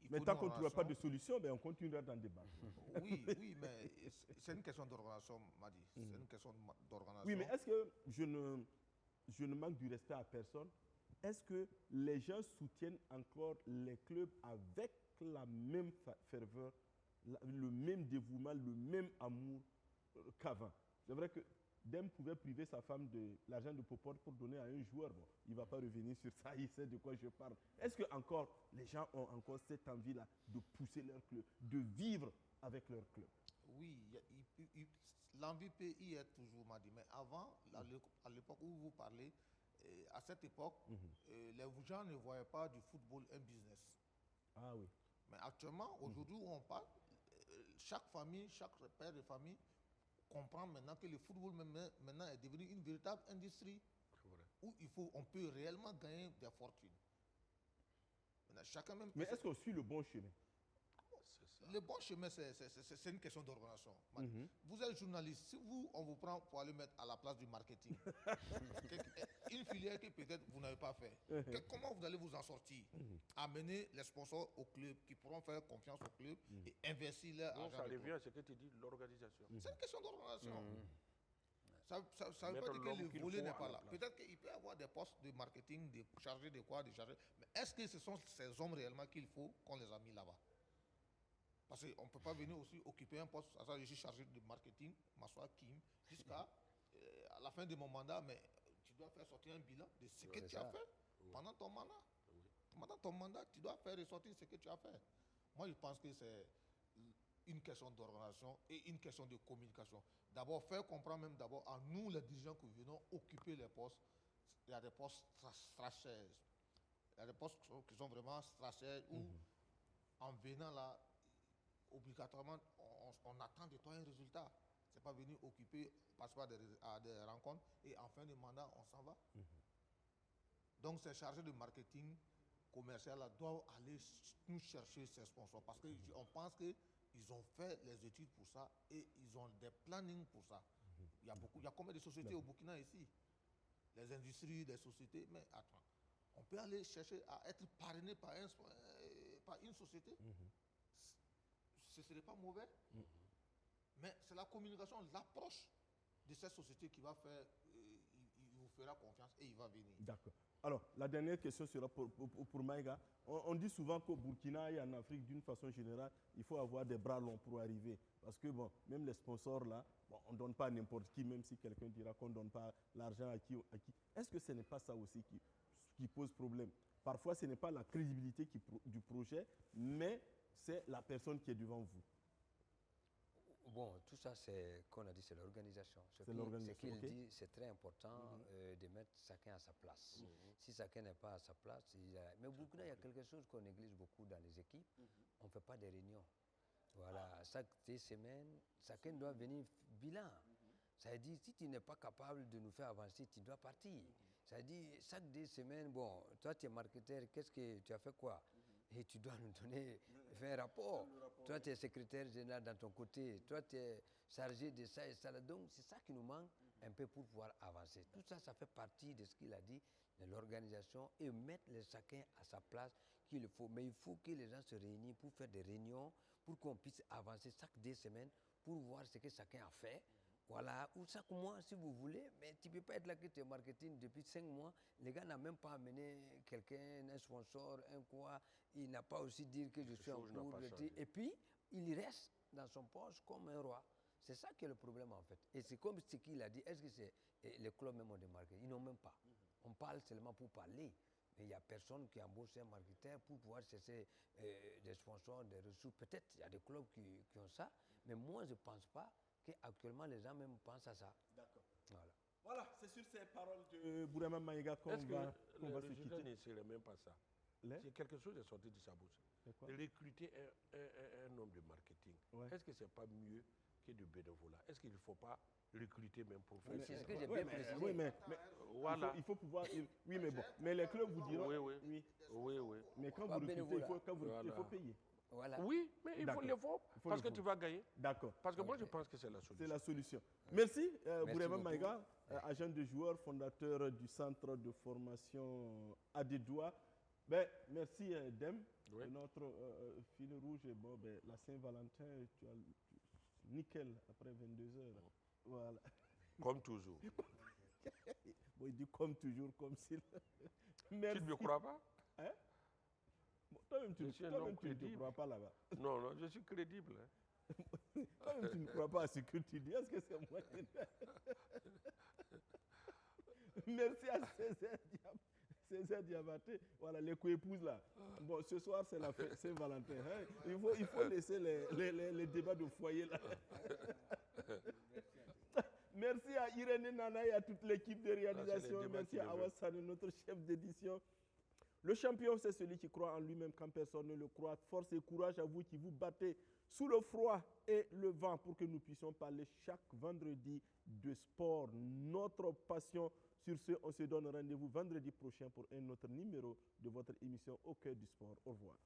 [SPEAKER 3] Il
[SPEAKER 1] Mais
[SPEAKER 3] faut
[SPEAKER 1] tant
[SPEAKER 3] une
[SPEAKER 1] qu'on ne trouvera pas de
[SPEAKER 3] relation.
[SPEAKER 1] solution, ben on continuera d'en débattre.
[SPEAKER 3] Oui, mais c'est une question d'organisation, Madi. C'est une question d'organisation.
[SPEAKER 1] Oui, mais est-ce que je ne manque du respect à personne? Est-ce que les gens soutiennent encore les clubs avec la même ferveur, le même dévouement, le même amour qu'avant? C'est vrai que Dem pouvait priver sa femme de l'argent de Popor pour donner à un joueur. Bon, il ne va pas revenir sur ça, il sait de quoi je parle. Est-ce que encore les gens ont encore cette envie-là de pousser leur club, de vivre avec leur club?
[SPEAKER 3] Oui, l'envie peut y être toujours, Madi. Mais avant, à l'époque où vous parlez, à cette époque, les gens ne voyaient pas du football un business.
[SPEAKER 1] Ah oui.
[SPEAKER 3] Mais actuellement, aujourd'hui où on parle, chaque famille, chaque père de famille comprend maintenant que le football maintenant est devenu une véritable industrie où on peut réellement gagner des fortunes. Maintenant, chacun même.
[SPEAKER 1] Mais est-ce qu'on suit le bon chemin?
[SPEAKER 3] Le bon chemin, c'est une question d'organisation. Vous êtes journaliste, si on vous prend pour aller mettre à la place du marketing, une filière que peut-être vous n'avez pas fait, comment vous allez vous en sortir? Amener les sponsors au club qui pourront faire confiance au club et investir leur argent.
[SPEAKER 4] Ça revient à ce que tu dis, l'organisation.
[SPEAKER 3] C'est une question d'organisation. Ça ne veut pas dire que le volet n'est pas là. Peut-être qu'il peut y avoir des postes de marketing, de chargés de quoi, de chargés. Mais est-ce que ce sont ces hommes réellement qu'il faut qu'on les a mis là-bas? Parce qu'on ne peut pas venir aussi occuper un poste. Je suis chargé de marketing, m'asseoir Kim, jusqu'à la fin de mon mandat, mais tu dois faire sortir un bilan de ce que tu as fait pendant ton mandat. Pendant ton mandat, tu dois faire ressortir ce que tu as fait. Moi, je pense que c'est une question d'organisation et une question de communication. D'abord, faire comprendre même d'abord à nous, les dirigeants, que venons occuper les postes. Il y a des postes strachers. Il y a des postes qui sont vraiment strachers où, en venant là, obligatoirement, on attend de toi un résultat. Ce n'est pas venir occuper, passer à des rencontres et en fin de mandat, on s'en va. Donc, ces chargés de marketing commercial là, doivent aller nous chercher ces sponsors parce qu'on pense qu'ils ont fait les études pour ça et ils ont des plannings pour ça. Il y a combien de sociétés au Burkina ici? Les industries, les sociétés, mais attends, on peut aller chercher à être parrainé par une société. Ce ne serait pas mauvais, mais c'est la communication, l'approche de cette société qui va faire, il vous fera confiance et il va venir.
[SPEAKER 1] D'accord. Alors, la dernière question sera pour Maïga. On dit souvent qu'au Burkina et en Afrique, d'une façon générale, il faut avoir des bras longs pour arriver. Parce que, bon, même les sponsors, là, bon, on ne donne pas à n'importe qui, même si quelqu'un dira qu'on ne donne pas l'argent à qui. Est-ce que ce n'est pas ça aussi qui pose problème? Parfois, ce n'est pas la crédibilité du projet, mais c'est la personne qui est devant vous.
[SPEAKER 2] Bon, tout ça, c'est, qu'on a dit, c'est l'organisation. Ce qu'il dit, c'est très important de mettre chacun à sa place. Si chacun n'est pas à sa place, mais au Burkina, il y a quelque chose qu'on néglige beaucoup dans les équipes. On ne fait pas des réunions. Voilà, chaque 2 semaines, chacun doit venir bilan. Ça veut dire, si tu n'es pas capable de nous faire avancer, tu dois partir. Ça veut dire, chaque 2 semaines, bon, toi, tu es marketeur, qu'est-ce que tu as fait quoi? Et tu dois nous donner, faire un rapport. Toi, tu es secrétaire général dans ton côté. Toi, tu es chargé de ça et ça. Donc, c'est ça qui nous manque un peu pour pouvoir avancer. Tout ça, ça fait partie de ce qu'il a dit, de l'organisation et mettre chacun à sa place qu'il faut. Mais il faut que les gens se réunissent pour faire des réunions, pour qu'on puisse avancer chaque 2 semaines, pour voir ce que chacun a fait. Voilà, ou chaque mois si vous voulez, mais tu ne peux pas être là que tu es marketing depuis 5 mois. Les gars n'ont même pas amené quelqu'un, un sponsor, un quoi. Il n'a pas aussi dit que je suis en cours. Et puis, il reste dans son poste comme un roi. C'est ça qui est le problème en fait. Et c'est comme ce qu'il a dit. Est-ce que c'est les clubs même ont des marketeurs? Ils n'ont même pas. On parle seulement pour parler. Mais il n'y a personne qui embauche un marketeur pour pouvoir chercher des sponsors, des ressources. Peut-être il y a des clubs qui ont ça, mais moi je ne pense pas qu'actuellement les gens même pensent à ça.
[SPEAKER 1] D'accord. Voilà, c'est sur ces paroles de Bourama Maïga qu'on va se quitter.
[SPEAKER 4] Ne serait même pas ça. C'est quelque chose de sorti de sa bouche. De recruter un homme de marketing. Est-ce que ce n'est pas mieux que de bénévolat? Est-ce qu'il ne faut pas recruter même pour faire
[SPEAKER 2] C'est ce que j'ai bien précisé.
[SPEAKER 1] Oui, mais
[SPEAKER 4] voilà.
[SPEAKER 1] il faut pouvoir... Oui, mais bon. Mais les clubs vous diront...
[SPEAKER 4] Oui.
[SPEAKER 1] Mais quand vous recrutez, il faut payer.
[SPEAKER 2] Voilà.
[SPEAKER 4] Oui, mais il faut l'effort parce que tu vas gagner.
[SPEAKER 1] D'accord.
[SPEAKER 4] Parce que moi, je pense que c'est la solution.
[SPEAKER 1] C'est la solution. Merci, Bourama Maïga, agent de joueur, fondateur du centre de formation Adédoua. Merci, Dem, de notre fil rouge. Bon, la Saint-Valentin, tu as nickel après 22 heures. Voilà.
[SPEAKER 4] Comme toujours.
[SPEAKER 1] Bon, il dit comme toujours, comme s'il...
[SPEAKER 4] Merci. Tu ne me crois pas?
[SPEAKER 1] Hein? Bon, toi-même, tu ne te crois pas là-bas.
[SPEAKER 4] Non, je suis crédible. Hein.
[SPEAKER 1] Toi-même, tu ne crois pas à ce que tu dis. Est-ce que c'est moi qui... Merci à Césaire Diabaté. Voilà, les co-épouses là. Bon, ce soir, c'est la Saint-Valentin. Hein? Il faut laisser les débats de foyer là. Merci. Merci à Irène Nana et à toute l'équipe de réalisation.
[SPEAKER 4] débats
[SPEAKER 1] Merci
[SPEAKER 4] qui
[SPEAKER 1] à
[SPEAKER 4] le
[SPEAKER 1] Awassane, notre chef d'édition. Le champion, c'est celui qui croit en lui-même quand personne ne le croit. Force et courage à vous qui vous battez sous le froid et le vent pour que nous puissions parler chaque vendredi de sport, notre passion. Sur ce, on se donne rendez-vous vendredi prochain pour un autre numéro de votre émission Au cœur du sport. Au revoir.